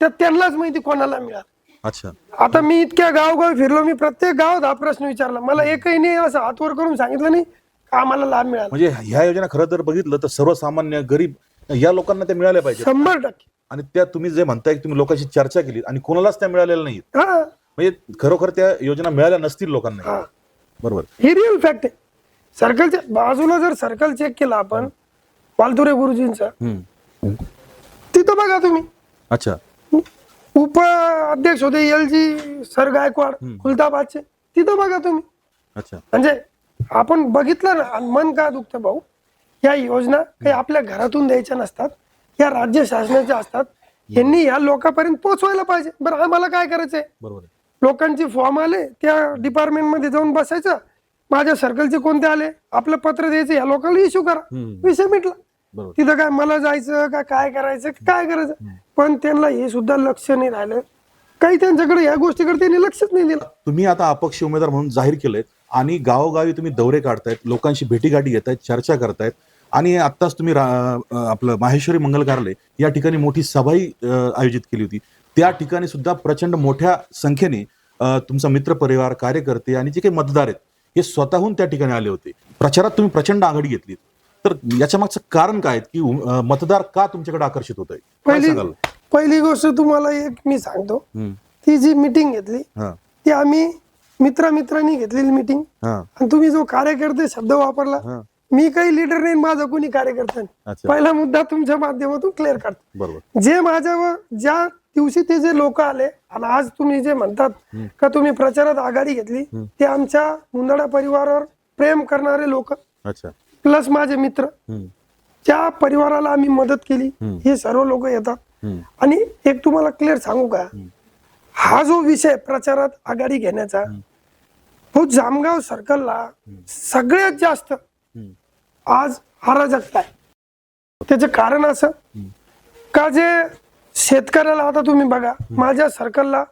तर त्यांनाच माहिती कोणाला मिळाल. अच्छा, आता मी इतक्या गावगाव फिरलो, मी प्रत्येक गावात हा प्रश्न विचारला, मला एकही नाही असं हातवर करून सांगितलं नाही आम्हाला लाभ मिळाला. म्हणजे ह्या योजना खरं जर बघितलं तर सर्वसामान्य गरीब या लोकांना त्या मिळाल्या पाहिजे 100%. आणि त्या तुम्ही जे म्हणताय की तुम्ही लोकांशी चर्चा केली आणि कोणालाच त्या मिळालेल्या नाहीत, म्हणजे खरोखर त्या योजना मिळाल्या नसतील लोकांना. बरोबर, ही रिअल फॅक्ट आहे. सर्कलच्या बाजूला जर सर्कल चेक केला आपण वालतुरे गुरुजींचा, तिथं बघा तुम्ही. अच्छा, उपाध्यक्ष होते LG सर गायकवाड खुलताबादचे, तिथं बघा तुम्ही. अच्छा, म्हणजे आपण बघितलं ना, मन का दुखतं भाऊ. या योजना काही आपल्या घरातून द्यायच्या नसतात, या राज्य शासनाच्या असतात. यांनी या लोकांपर्यंत पोहोचवायला पाहिजे. बरं आम्हाला काय करायचंय, बरोबर, लोकांचे फॉर्म आले त्या डिपार्टमेंट मध्ये जाऊन बसायचं, माझ्या सर्कलचे कोणते आले, आपलं पत्र द्यायचं, या लोकांना इश्यू करा, विषय मिटला. तिथं काय मला जायचं का काय करायचं काय करायचं. पण त्यांना हे सुद्धा लक्ष नाही राहिलं, काही त्यांच्याकडे या गोष्टीकडे त्यांनी लक्षच नाही दिलं. तुम्ही आता अपक्ष उमेदवार म्हणून जाहीर केलंय आणि गावोगावी तुम्ही दौरे काढतायत, लोकांशी भेटीगाठी घेतायत, चर्चा करतायत आणि आत्ताच तुम्ही आपलं माहेश्वरी मंगल कार्यालय या ठिकाणी मोठी सभाही आयोजित केली होती. त्या ठिकाणी सुद्धा प्रचंड मोठ्या संख्येने तुमचा मित्र परिवार, कार्यकर्ते आणि जे काही मतदार आहेत हे स्वतःहून त्या ठिकाणी आले होते. प्रचारात तुम्ही प्रचंड आघाडी घेतली. तर याच्या मागचं कारण काय की मतदार का तुमच्याकडे आकर्षित होत आहे, काय सांगाल? पहिली गोष्ट तुम्हाला एक मी सांगतो, हम्म. ती जी मीटिंग घेतली हा, ती आम्ही मित्रांनी घेतलेली मीटिंग. हा, आणि तुम्ही जो कार्यकर्ते शब्द वापरला, हा. मी काही लीडर नाही, माझा कोणी कार्यकर्ता नाही. अच्छा. पहिला मुद्दा तुमच्या माध्यमातून क्लिअर करतो. बरोबर. जे माझ्यावर ज्या दिवशी ते जे लोक आले आणि आज तुम्ही जे म्हणतात का तुम्ही प्रचारात आघाडी घेतली, ते आमच्या मुंदडा परिवारावर प्रेम करणारे लोक अच्छा. प्लस माझे मित्र, हम्म. ज्या परिवाराला आम्ही मदत केली, हे सर्व लोक येतात. हम्म. आणि एक तुम्हाला क्लिअर सांगू का, हा जो विषय प्रचारात आघाडी घेण्याचा, तो जामगाव सर्कलला सगळ्यात जास्त आज अराजकता आहे. त्याचं कारण असं का, जे शेतकऱ्याला, आता तुम्ही बघा माझ्या सर्कलला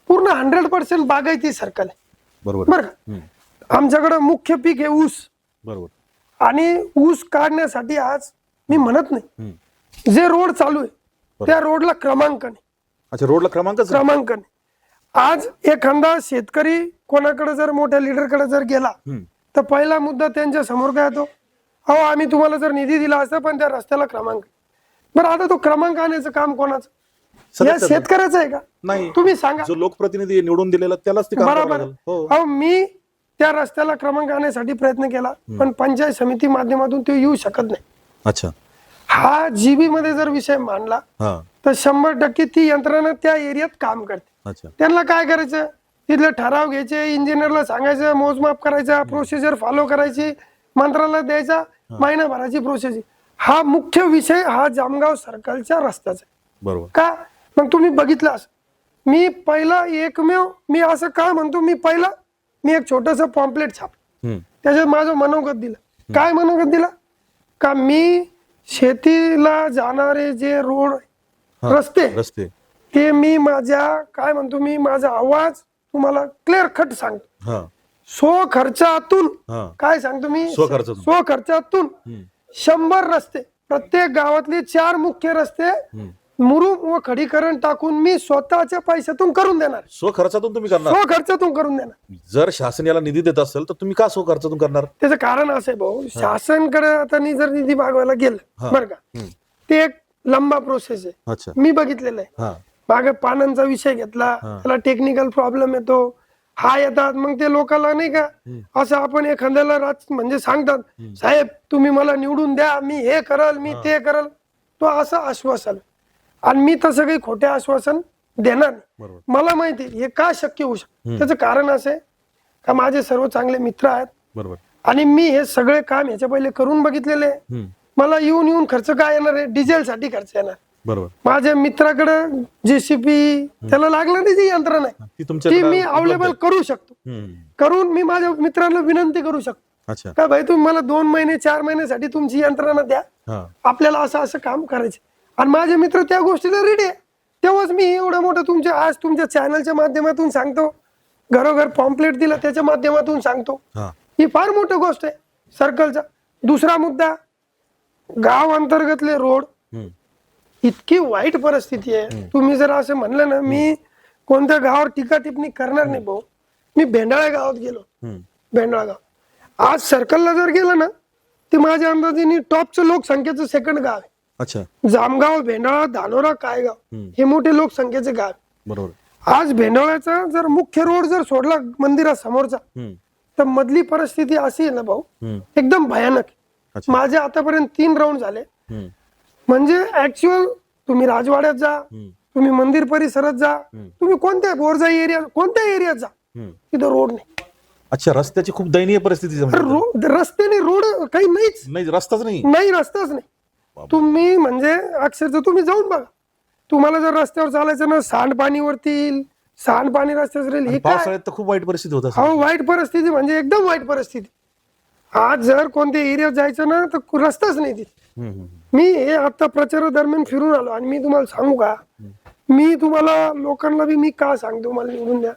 पूर्ण 100% बागायती सर्कल आहे, बरोबर. बरं का. आमच्याकडे मुख्य पीक आहे ऊस, बरोबर. आणि ऊस काढण्यासाठी आज मी म्हणत नाही, जे रोड चालू आहे त्या रोडला क्रमांक नाही. अच्छा, रोडला क्रमांकच नाही. क्रमांक नाही. आज एखादा शेतकरी कोणाकडे जर मोठ्या लीडरकडे जर गेला, तर पहिला मुद्दा त्यांच्या समोर काय येतो, अहो आम्ही तुम्हाला जर निधी दिला असता पण त्या रस्त्याला क्रमांक. बरं, आता तो क्रमांक आणण्याचं काम कोणाचं? या सगळ्यात शेतकऱ्याचं आहे का? नाही, तुम्ही सांगा. जो लोकप्रतिनिधी निवडून दिलेला त्यालाच ते काम करावं बरोबर. लागेल. हो. अहो मी त्या रस्त्याला क्रमांक आणण्यासाठी प्रयत्न केला, पण पंचायत समिती माध्यमातून तो येऊ शकत नाही. अच्छा. हा जीबी मध्ये जर विषय मांडला हा. तर 100% ती यंत्रणा त्या एरियात काम करते. अच्छा. त्यांना काय करायचं, तिथले ठराव घ्यायचे, इंजिनियरला सांगायचं, मोजमाप करायचा, प्रोसिजर फॉलो करायची, मंत्रालयात द्यायचा, महिनाभराची प्रोसेस. हा मुख्य विषय हा जामगाव सर्कलच्या रस्त्याचा आहे. बरोबर. का, मग तुम्ही बघितलं असं, मी पहिला एकमेव, मी असं काय म्हणतो, मी एक छोटस पॉम्पलेट छापलं, त्याच्यात माझं मनोगत दिलं. काय मनोगत दिलं का, मी शेतीला जाणारे जे रोड रस्ते ते मी काय म्हणतो, मी माझा आवाज तुम्हाला क्लिअर कट सांगतो. हा. स्वखर्चातून हा. काय सांगतो मी, स्वखर्चातून. स्वखर्चातून 100 रस्ते, प्रत्येक गावातले 4 मुख्य रस्ते मुरुम व खडीकरण टाकून मी स्वतःच्या पैशातून करून देणार. स्वखर्चातून तुम्ही करणार? स्वखर्चातून करून देणार. जर शासन याला निधी देत असेल तर तुम्ही का स्वखर्चातून करणार? त्याचं कारण असं आहे भाऊ, शासनकडे आता जर निधी मागवायला गेलं, बरं का, ते एक लंबा प्रोसेस आहे. अच्छा. मी बघितलेलं आहे. मागे पानांचा विषय घेतला, त्याला टेक्निकल प्रॉब्लेम येतो, हा येतात, मग ते लोकांना नाही का असं आपण एखाद्याला म्हणजे सांगतात, साहेब तुम्ही मला निवडून द्या, मी हे करल, मी ते करल, तो असं आश्वासन. आणि मी तसं काही खोटे आश्वासन देणार नाही. मला माहिती हे का शक्य होऊ शकतं. त्याचं कारण असं आहे का, माझे सर्व चांगले मित्र आहेत. बरोबर. आणि मी हे सगळे काम ह्याच्या पहिले करून बघितलेले आहे. मला येऊन खर्च काय येणार आहे, डिझेल साठी खर्च येणार. बरोबर. माझ्या मित्राकडे JCB त्याला लागलं नाही, जी यंत्रणा आहे ती मी अवेलेबल करू शकतो. करून मी माझ्या मित्रांना विनंती करू शकतो का, भाई तुम्ही मला 2 महिने 4 महिन्यासाठी तुमची यंत्रणा द्या, आपल्याला असं काम करायचं. आणि माझे मित्र त्या गोष्टीला रेडी आहे. तेव्हाच मी एवढं मोठं आज तुमच्या चॅनलच्या माध्यमातून सांगतो, घरोघर पॉम्पलेट दिलं त्याच्या माध्यमातून सांगतो. ही फार मोठी गोष्ट आहे सर्कलचा. दुसरा मुद्दा, गाव अंतर्गतले रोड इतकी वाईट परिस्थिती आहे. तुम्ही जर असं म्हणलं ना, मी कोणत्या गावावर टीका टिप्पणी करणार नाही भाऊ. मी भेंडाळा गावात गेलो, भेंडाळा गाव आज सर्कलला जर गेलं ना, ते माझ्या अंदाजाने टॉपचं लोकसंख्येचं 2nd गाव आहे. अच्छा. जामगाव, भेंडाळा, धानोरा, कायगाव हे मोठे लोकसंख्येचे गाव. बरोबर. आज भेंडाळ्याचा जर मुख्य रोड जर सोडला मंदिरासमोरचा, तर मधली परिस्थिती अशी आहे ना भाऊ, एकदम भयानक. माझे आतापर्यंत 3 राऊंड झाले. म्हणजे ऍक्च्युअल तुम्ही राजवाड्यात जा, तुम्ही मंदिर परिसरात जा, तुम्ही कोणत्या बोरजाई एरिया, कोणत्या एरियात जा, तिथं रोड नाही. अच्छा, रस्त्याची खूप दयनीय परिस्थिती. रस्त्याने रोड काही नाहीच, रस्ताच नाही, रस्ताच नाही. तुम्ही म्हणजे अक्षरशः तुम्ही जाऊन बघा, तुम्हाला जर रस्त्यावर चालायचं ना, सांडपाणीवरती सांडपाणी रस्त्यावर राहील. हे पावसाळ्यात तर खूप वाईट परिस्थिती होत. हो, वाईट परिस्थिती म्हणजे एकदम वाईट परिस्थिती. आज जर कोणत्या एरियात जायचं ना, तर रस्ताच नाही तिथे. मी हे आता प्रचारादरम्यान फिरून आलो आणि मी तुम्हाला सांगू का, मी तुम्हाला लोकांना बी मी का सांगतो, मला निवडून द्या.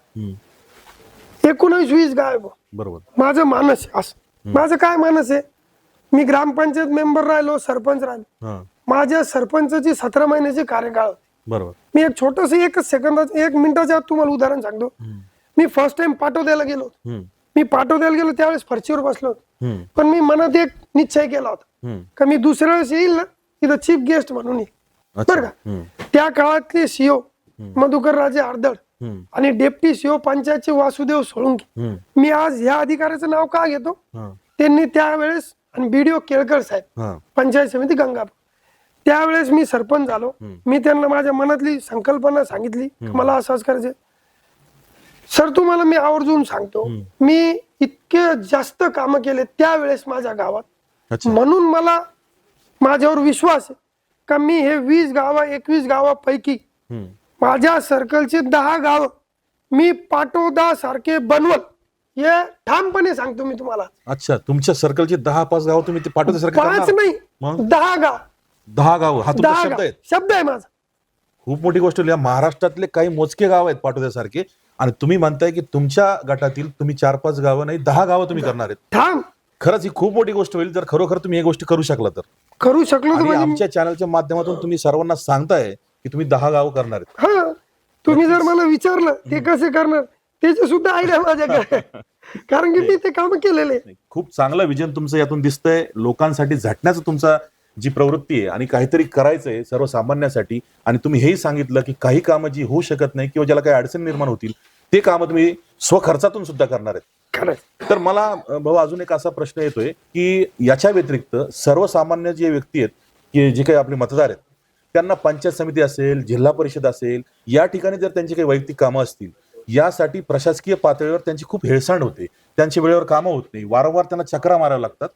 19-20 गाव. बरोबर. माझं मानस असं, माझं काय मानस आहे, मी ग्रामपंचायत मेंबर राहिलो, सरपंच राहिलो. माझ्या सरपंचाची 17 महिन्याची कार्यकाळ होती. बरोबर. मी एक छोटस 1 मिनिटाच्या आत तुम्हाला उदाहरण सांगतो. मी फर्स्ट टाइम पाटोद्याला गेलो. मी पाटोद्याला गेलो त्यावेळेस फरशीवर बसलो. हम्म. पण मी मनात एक निश्चय केला होता हम्म. का मी दुसऱ्या वेळेस येईल ना तिथं चीफ गेस्ट म्हणून येईल. अच्छा. बरं का? हम्म. त्या काळातले सीओ मधुकर राजे आर्दळ हम्म. आणि डेप्टी सीओ पंचायतचे वासुदेव सोळंकी. हम्म. मी आज ह्या अधिकाऱ्याचं नाव का घेतो, हा. त्यांनी त्यावेळेस आणि बीडीओ केळकर साहेब हा. पंचायत समिती गंगापूर, त्यावेळेस मी सरपंच झालो. मी त्यांना माझ्या मनातली संकल्पना सांगितली की मला असंच करायचं. सर तुम्हाला मी आवर्जून सांगतो, मी इतके जास्त कामं केले त्यावेळेस माझ्या गावात, अच्छा. म्हणून मला माझ्यावर विश्वास आहे का मी हे 20 गावा 21 गावापैकी हम्म. माझ्या सर्कलचे 10 गाव मी पाटोदा सारखे बनवल, हे ठामपणे सांगतो मी तुम्हाला. अच्छा, तुमच्या सर्कलची 10-5 गाव तुम्ही ते पाठवण्यासारखे 5 करणार? नाही मग? 10 गाव. 10 गाव हा तुमचा 10 शब्द गाव आहे. शब्द आहे माझा. खूप मोठी गोष्ट. या महाराष्ट्रातले काही मोजके गाव आहेत पाठवण्यासारखे, आणि तुम्ही म्हणताय की तुमच्या गटातील तुम्ही 4-5 गावं नाही 10 गावं तुम्ही करणार आहेत. ठाम खरंच ही खूप मोठी गोष्ट होईल जर खरोखर तुम्ही ही गोष्ट करू शकला तर. करू शकलो तर आणि म्हणजे आमच्या चॅनलच्या माध्यमातून तुम्ही सर्वांना सांगताय की तुम्ही 10 गावं करणार आहेत. हा तुम्ही जर मला विचारलं ते कसे करणार त्याची सुद्धा आयडिया माझ्याकडे आहे. कारण की मी ते काम केलेले. खूप चांगलं विजन तुमचं यातून दिसतंय. लोकांसाठी झटण्याचं तुमचा जी प्रवृत्ती आहे आणि काहीतरी करायचंय सर्वसामान्यासाठी, आणि तुम्ही हेही सांगितलं की काही कामं जी होऊ शकत नाही किंवा ज्याला काही अडचण निर्माण होतील ते कामं तुम्ही स्वखर्चातून सुद्धा करणार आहेत. खरंच. तर मला भाऊ अजून एक असा प्रश्न येतोय की याच्या व्यतिरिक्त सर्वसामान्य जे व्यक्ती आहेत की जे काही आपले मतदार आहेत त्यांना पंचायत समिती असेल, जिल्हा परिषद असेल, या ठिकाणी जर त्यांची काही वैयक्तिक कामं असतील, यासाठी प्रशासकीय पातळीवर त्यांची खूप हेळसांड होते, त्यांची वेळेवर कामं होत नाही, वारंवार त्यांना चक्रा माराव्या लागतात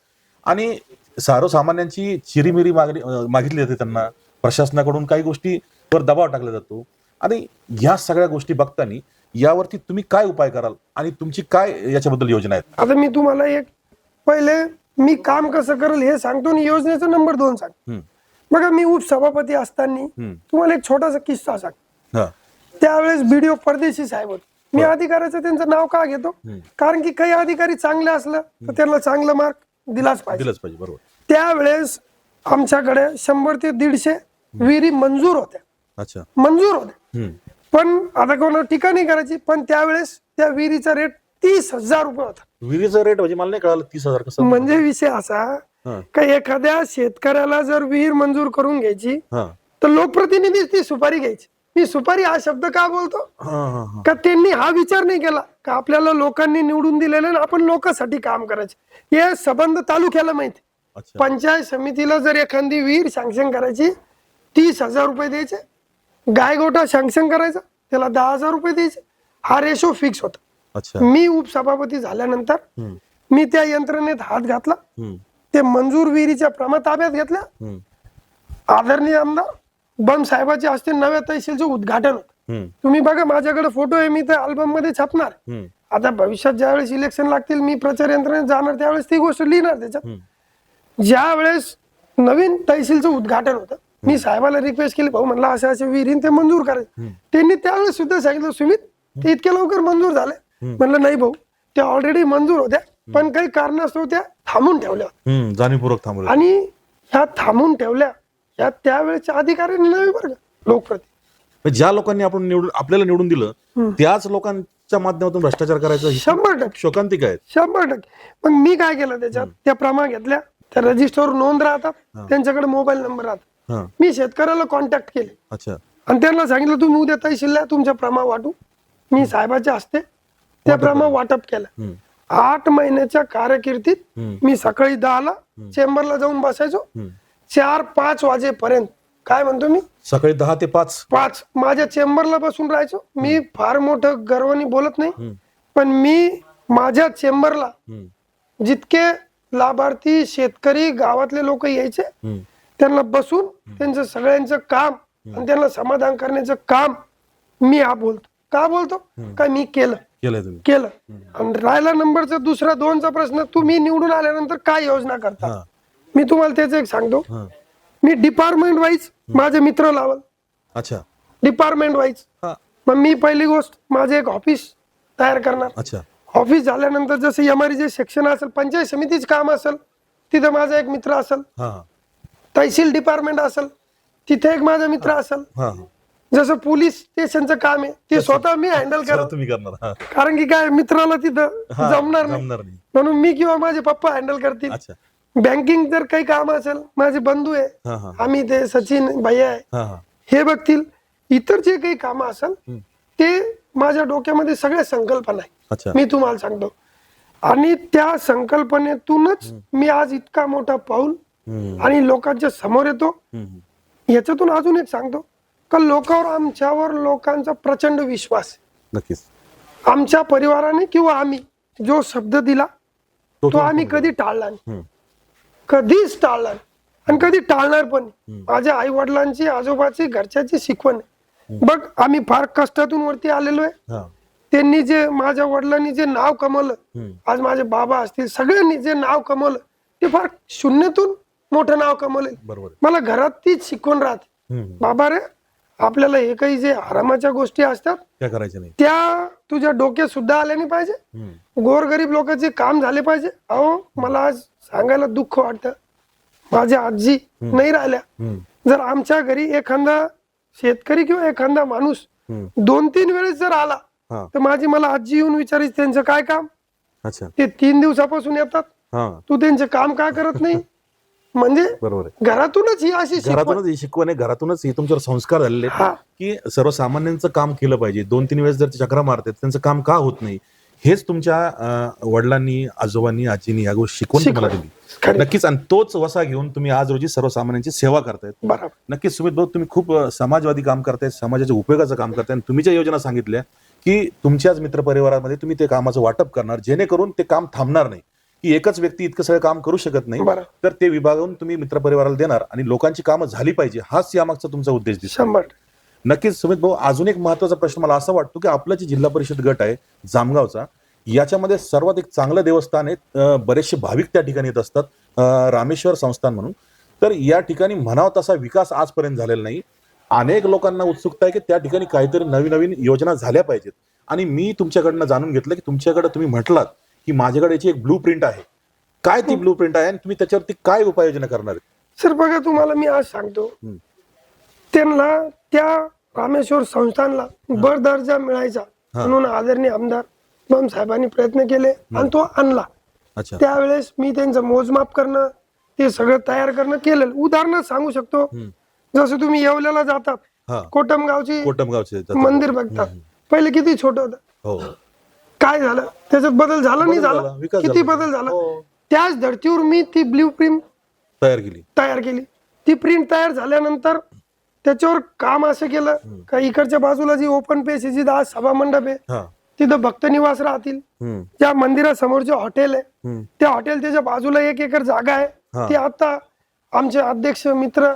आणि सर्वसामान्यांची चिरीमिरी मागितली जाते. त्यांना प्रशासनाकडून काही गोष्टीवर दबाव टाकला जातो, आणि या सगळ्या गोष्टी बघताना यावरती तुम्ही काय उपाय कराल आणि तुमची काय याच्याबद्दल योजना आहेत? आता मी तुम्हाला एक पहिले मी काम कसं करेल हे सांगतो आणि योजनेचा नंबर 2 सांग. हम्म. बघा मी उपसभापती असताना तुम्हाला एक छोटासा किस्सा सांग. हा. त्यावेळेस बीडीओ परदेशी साहेब होते. मी अधिकाऱ्याचं त्यांचं नाव का घेतो, कारण की काही अधिकारी चांगले असलं तर त्यांना चांगला मार्क दिलाच पाहिजे. दिलंच पाहिजे. बरोबर. त्यावेळेस आमच्याकडे 100 ते 150 विहिरी मंजूर होत्या. अच्छा. मंजूर होत्या, हम्म. पण आता कोणा ठिकाणी करायची, पण त्यावेळेस त्या विहिरीचा रेट 30,000 रुपये होता. विहिरीचा रेट म्हणजे मला नाही कळालं 30,000 कसं? म्हणजे विषय असा हा. का एखाद्या शेतकऱ्याला जर विहीर मंजूर करून घ्यायची हा. तर लोकप्रतिनिधी ती सुपारी घ्यायची. मी सुपारी हा शब्द का बोलतो, हा. हा. हा. का त्यांनी हा विचार नाही केला का आपल्याला लोकांनी निवडून दिलेले आणि आपण लोकांसाठी काम करायचे. हे संबंध तालुक्याला माहिती. अच्छा. पंचायत समितीला जर एखादी विहीर सँक्शन करायची 30,000 रुपये द्यायचे, गायगोठा सँक्शन करायचा त्याला 10,000 रुपये द्यायचे. हा रेशो फिक्स होता. अच्छा. मी उपसभापती झाल्यानंतर मी त्या यंत्रणेत हात घातला, हम्म. ते मंजूर विहिरीच्या प्रमा ताब्यात घेतल्या. हम्म. आदरणीय आमदार बम साहेबाच्या हस्ते नव्या तहसीलचं उद्घाटन होतं. हम्म. तुम्ही बघा माझ्याकडे फोटो आहे, मी तर अल्बम मध्ये छापणार. हम्म. आता भविष्यात ज्यावेळेस इलेक्शन लागतील मी प्रचार यंत्रणेत जाणार त्यावेळेस ती गोष्ट लिहिणार त्याच्यात. ज्या वेळेस नवीन तहसीलचं उद्घाटन होतं मी साहेबाला रिक्वेस्ट केली, भाऊ म्हणला असे असे विहिरीन ते मंजूर करायचे. त्यांनी त्यावेळेस सुद्धा सांगितलं सुमित ते इतक्या लवकर मंजूर झाले. म्हणलं नाही भाऊ त्या ऑलरेडी मंजूर होत्या, पण काही कारणास्तव त्या थांबून ठेवल्या हम्म. जाणीवपूर्वक थांबवलं. आणि ह्या थांबून ठेवल्या या त्यावेळेच्या अधिकाऱ्यांनी नव्हे बरं का, लोकप्रती. ज्या लोकांनी आपल्याला निवडून दिलं त्याच लोकांच्या माध्यमातून भ्रष्टाचार करायचं 100% शोकांतिक आहेत. 100%. मग मी काय केलं त्याच्यात, त्या प्रमा घेतल्या, त्या रजिस्टरवर नोंद राहतात, त्यांच्याकडे मोबाईल नंबर राहतात. हा. मी शेतकऱ्याला कॉन्टॅक्ट केले अच्छा. आणि त्यांना सांगितलं तुम्ही उद्या तहसीलला तुमच्या प्रमा वाटू. मी साहेबाच्या हस्ते त्या प्रमा वाटप केलं. 8 महिन्याच्या कारकिर्दीत मी सकाळी 10ला चेंबरला जाऊन बसायचो, 4-5 वाजेपर्यंत. काय म्हणतो मी, सकाळी 10 ते 5 माझ्या चेंबरला बसून राहायचो. मी फार मोठं गर्वाने बोलत नाही, पण मी माझ्या चेंबरला जितके लाभार्थी शेतकरी गावातले लोक यायचे त्यांना बसून त्यांचं सगळ्यांचं काम आणि त्यांना समाधान करण्याचं काम मी हा बोलतो. का बोलतो का मी केलं. आणि राहिला नंबरचा दुसरा 2चा प्रश्न, तुम्ही निवडून आल्यानंतर काय योजना करता. मी तुम्हाला त्याचं एक सांगतो. मी डिपार्टमेंट वाईज माझे मित्र लावल. अच्छा. Department wise. मग मी पहिली गोष्ट माझं एक ऑफिस तयार करणार. अच्छा. ऑफिस झाल्यानंतर जसं एमआरजे सेक्शन असेल, पंचायत समितीच काम असेल तिथं माझा एक मित्र असेल, तहसील डिपार्टमेंट असेल तिथे एक माझा मित्र असेल, जसं पोलीस स्टेशनचं काम आहे ते स्वतः मी हँडल करत, तुम्ही करणार. हा. कारण की काय मित्राला तिथं हा, जमणार नाही, जमणार नाही. म्हणून मी किंवा माझे पप्पा हँडल करतील. अच्छा. बँकिंग जर काही काम असेल माझे बंधू आहे, हा हा आम्ही ते सचिन भैया आहे, हा हा हे बघतील. इतर जे काही काम असेल ते माझ्या डोक्यामध्ये सगळ्या संकल्पना आहे, अच्छा. मी तुम्हाला सांगतो. आणि त्या संकल्पनेतूनच मी आज इतका मोठा पाऊल आणि लोकांच्या समोर येतो. याच्यातून अजून एक सांगतो का लोकांवर, आमच्यावर लोकांचा प्रचंड विश्वास आहे. नक्कीच. आमच्या परिवाराने किंवा आम्ही जो शब्द दिला तो आम्ही कधी टाळला नाही, कधीच टाळला नाही आणि कधी टाळणार पण नाही. माझ्या आई वडिलांची, आजोबाची, घरच्याची शिकवण आहे. बघ, आम्ही फार कष्टातून वरती आलेलो आहे. हा. त्यांनी जे, माझ्या वडिलांनी जे नाव कमवलं, आज माझे बाबा असतील, सगळ्यांनी जे नाव कमवलं ते फार शून्यातून मोठं नाव कमवलं. बरोबर. मला घरात तीच शिकवण राहते, बाबा रे आपल्याला हे काही जे आरामाच्या गोष्टी असतात त्या करायच्या नाही, त्या तुझ्या डोक्यात सुद्धा आल्या नाही पाहिजे. गोरगरीब लोकांचे काम झाले पाहिजे. अहो, मला आज सांगायला दुःख वाटतं, माझ्या आजी नाही राहिल्या. जर आमच्या घरी एखादा शेतकरी किंवा एखादा माणूस 2-3 वेळेस जर आला तर माझी मला आजी येऊन विचारायची त्यांचं काय काम. अच्छा. ते 3 दिवसापासून येतात, तू त्यांचे काम का करत नाही. म्हणजे बरोबर आहे. घरातूनच ही अशी शिकवण. घरातूनच ही शिकवण आहे, घरातूनच हे तुमच्यावर संस्कार झालेले आहेत हा. की सर्वसामान्यांचं काम केलं पाहिजे. 2-3 वेळेस जर ते चक्रा मारतात त्यांचं काम का होत नाही, हेच तुमच्या वडिलांनी, आजोबांनी, आजींनी या गोष्टी शिकवून तुम्हाला दिली. खरं. नक्कीच. आणि तोच वसा घेऊन तुम्ही आज रोजी सर्वसामान्यांची सेवा करतायत. बरोबर. नक्कीच सुमित भाऊ, तुम्ही खूप समाजवादी काम करतायत, समाजाच्या उपयोगाचं काम करताय. तुम्ही ज्या योजना सांगितल्या की तुमच्याच मित्रपरिवारामध्ये तुम्ही ते कामाचं वाटप करणार, जेणेकरून ते काम थांबणार नाही, की एकच व्यक्ती इतकं सगळं काम करू शकत नाही, बरोबर. तर ते विभागून तुम्ही मित्रपरिवाराला देणार आणि लोकांची कामं झाली पाहिजे, हाच यामागचा तुमचा उद्देश दिसतो. 100%. नक्कीच सुमित भाऊ, अजून एक महत्वाचा प्रश्न मला असा वाटतो की आपला जे जिल्हा परिषद गट आहे जामगावचा, याच्यामध्ये सर्वात एक चांगलं देवस्थान आहे. बरेचसे भाविक त्या ठिकाणी येत असतात, रामेश्वर संस्थान म्हणून. तर या ठिकाणी म्हणावा तसा विकास आजपर्यंत झालेला नाही. अनेक लोकांना उत्सुकता आहे की त्या ठिकाणी काहीतरी नवीन नवीन योजना झाल्या पाहिजेत. आणि मी तुमच्याकडनं जाणून घेतलं की तुमच्याकडे तुम्ही म्हटलात की माझ्याकडे याची एक ब्लू प्रिंट आहे. काय ती ब्लू प्रिंट आहे आणि तुम्ही त्याच्यावरती काय उपाययोजना करणार आहेत? सर बघा, तुम्हाला मी आज सांगतो, त्यांना त्या रामेश्वर संस्थानला बर दर्जा मिळायचा म्हणून आदरणीय आमदार बम साहेबांनी प्रयत्न केले आणि तो आणला. अच्छा. त्यावेळेस मी त्यांचं मोजमाप करणं, ते सगळं तयार करणं केलेलं. उदाहरण सांगू शकतो, जसं तुम्ही येवल्याला जातात, कोटमगावचे मंदिर बघतात, पहिले किती छोट होतं, हो, काय झालं त्याच्यात बदल झाला नाही झाला, झाला, विकास किती झाला. बदल झाला. हो. त्याच धर्तीवर मी ती ब्ल्यू प्रिंट तयार केली. ती प्रिंट तयार झाल्यानंतर त्याच्यावर काम असं केलं का इकडच्या बाजूला जी ओपन पेस जी 10 सभा मंडप आहे, तिथं भक्त निवास राहतील. त्या मंदिरासमोर जे हॉटेल आहे, त्या हॉटेल त्याच्या बाजूला 1 एकर जागा आहे. ती आता आमचे अध्यक्ष मित्र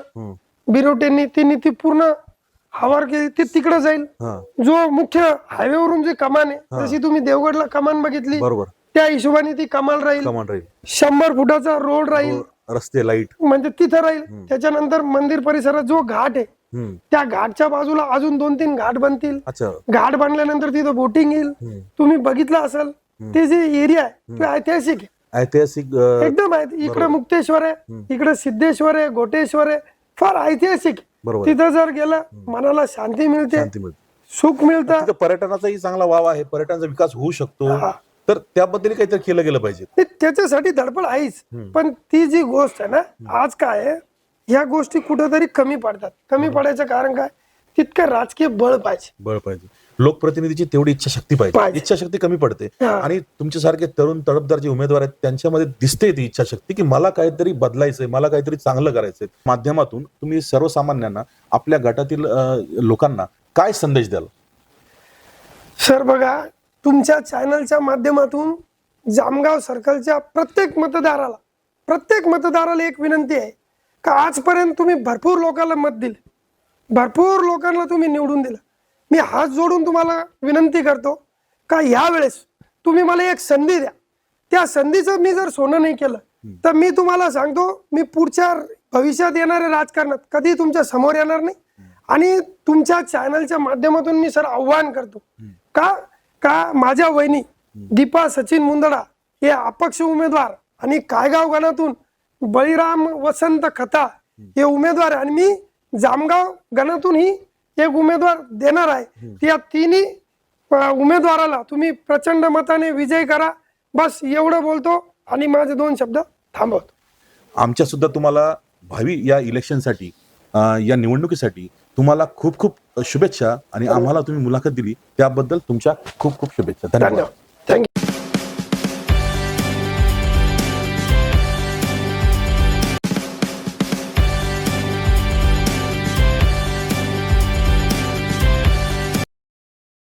बिरोटेंनी ती पूर्ण हवार केली, ते तिकडे जाईल. जो मुख्य हायवेवरून जे कमान आहे, जशी तुम्ही देवगडला कमान बघितली, बरोबर, त्या हिशोबाने ती कमाल राहील. 100 फुटाचा रोड राहील, रस्ते, लाईट म्हणजे तिथं राहील. त्याच्यानंतर मंदिर परिसरात जो घाट आहे, त्या घाटच्या बाजूला अजून 2-3 घाट बनतील. घाट बनल्यानंतर तिथं बोटिंग येईल. तुम्ही बघितलं असेल, ते जे एरिया आहे ते ऐतिहासिक एकदम आहे. इकडे मुक्तेश्वर आहे, इकडे सिद्धेश्वर आहे, घोटेश्वर आहे, फार ऐतिहासिक. तिथं जर गेलं मनाला शांती मिळते, सुख मिळतं. पर्यटनाचाही चांगला वाव आहे, पर्यटनाचा विकास होऊ शकतो. तर त्याबद्दल काहीतरी केलं गेलं पाहिजे. त्याच्यासाठी धडपड आहेच, पण ती जी गोष्ट आहे ना, आज काय आहे, ह्या गोष्टी कुठेतरी कमी पडतात. कमी पडायचं कारण काय, तितकं राजकीय बळ पाहिजे, लोकप्रतिनिधीची तेवढी इच्छाशक्ती पाहिजे. इच्छाशक्ती कमी पडते. आणि तुमच्यासारखे तरुण तडफदार जे उमेदवार आहेत त्यांच्यामध्ये दिसते ती इच्छाशक्ती की मला काहीतरी बदलायचंय, मला काहीतरी चांगलं करायचंय. माध्यमातून तुम्ही सर्वसामान्यांना, आपल्या गटातील लोकांना काय संदेश द्याल? सर बघा, तुमच्या चॅनलच्या माध्यमातून जामगाव सर्कलच्या प्रत्येक मतदाराला एक विनंती आहे का आजपर्यंत तुम्ही भरपूर लोकांना मत दिले, भरपूर लोकांना तुम्ही निवडून दिलं. मी हात जोडून तुम्हाला विनंती करतो का यावेळेस तुम्ही मला एक संधी द्या. त्या संधीचं मी जर सोनं नाही केलं तर मी तुम्हाला सांगतो, मी पुढच्या भविष्यात येणाऱ्या राजकारणात कधी तुमच्या समोर येणार नाही. आणि तुमच्या चॅनलच्या माध्यमातून मी सर आव्हान करतो का माझ्या वहिनी दीपा सचिन मुंदडा हे अपक्ष उमेदवार आणि कायगाव गणातून बळीराम वसंत खता हे उमेदवार, आणि मी जामगाव गणातून ही एक उमेदवार देणार आहे त्या तिन्ही उमेदवाराला तुम्ही प्रचंड मताने विजय करा. बस एवढं बोलतो आणि माझे 2 शब्द थांबवतो. आमच्या सुद्धा तुम्हाला भावी या इलेक्शनसाठी या निवडणुकीसाठी तुम्हाला खूप खूप शुभेच्छा आणि आम्हाला तुम्ही मुलाखत दिली त्याबद्दल तुमच्या खूप खूप शुभेच्छा. धन्यवाद. धन्यवाद.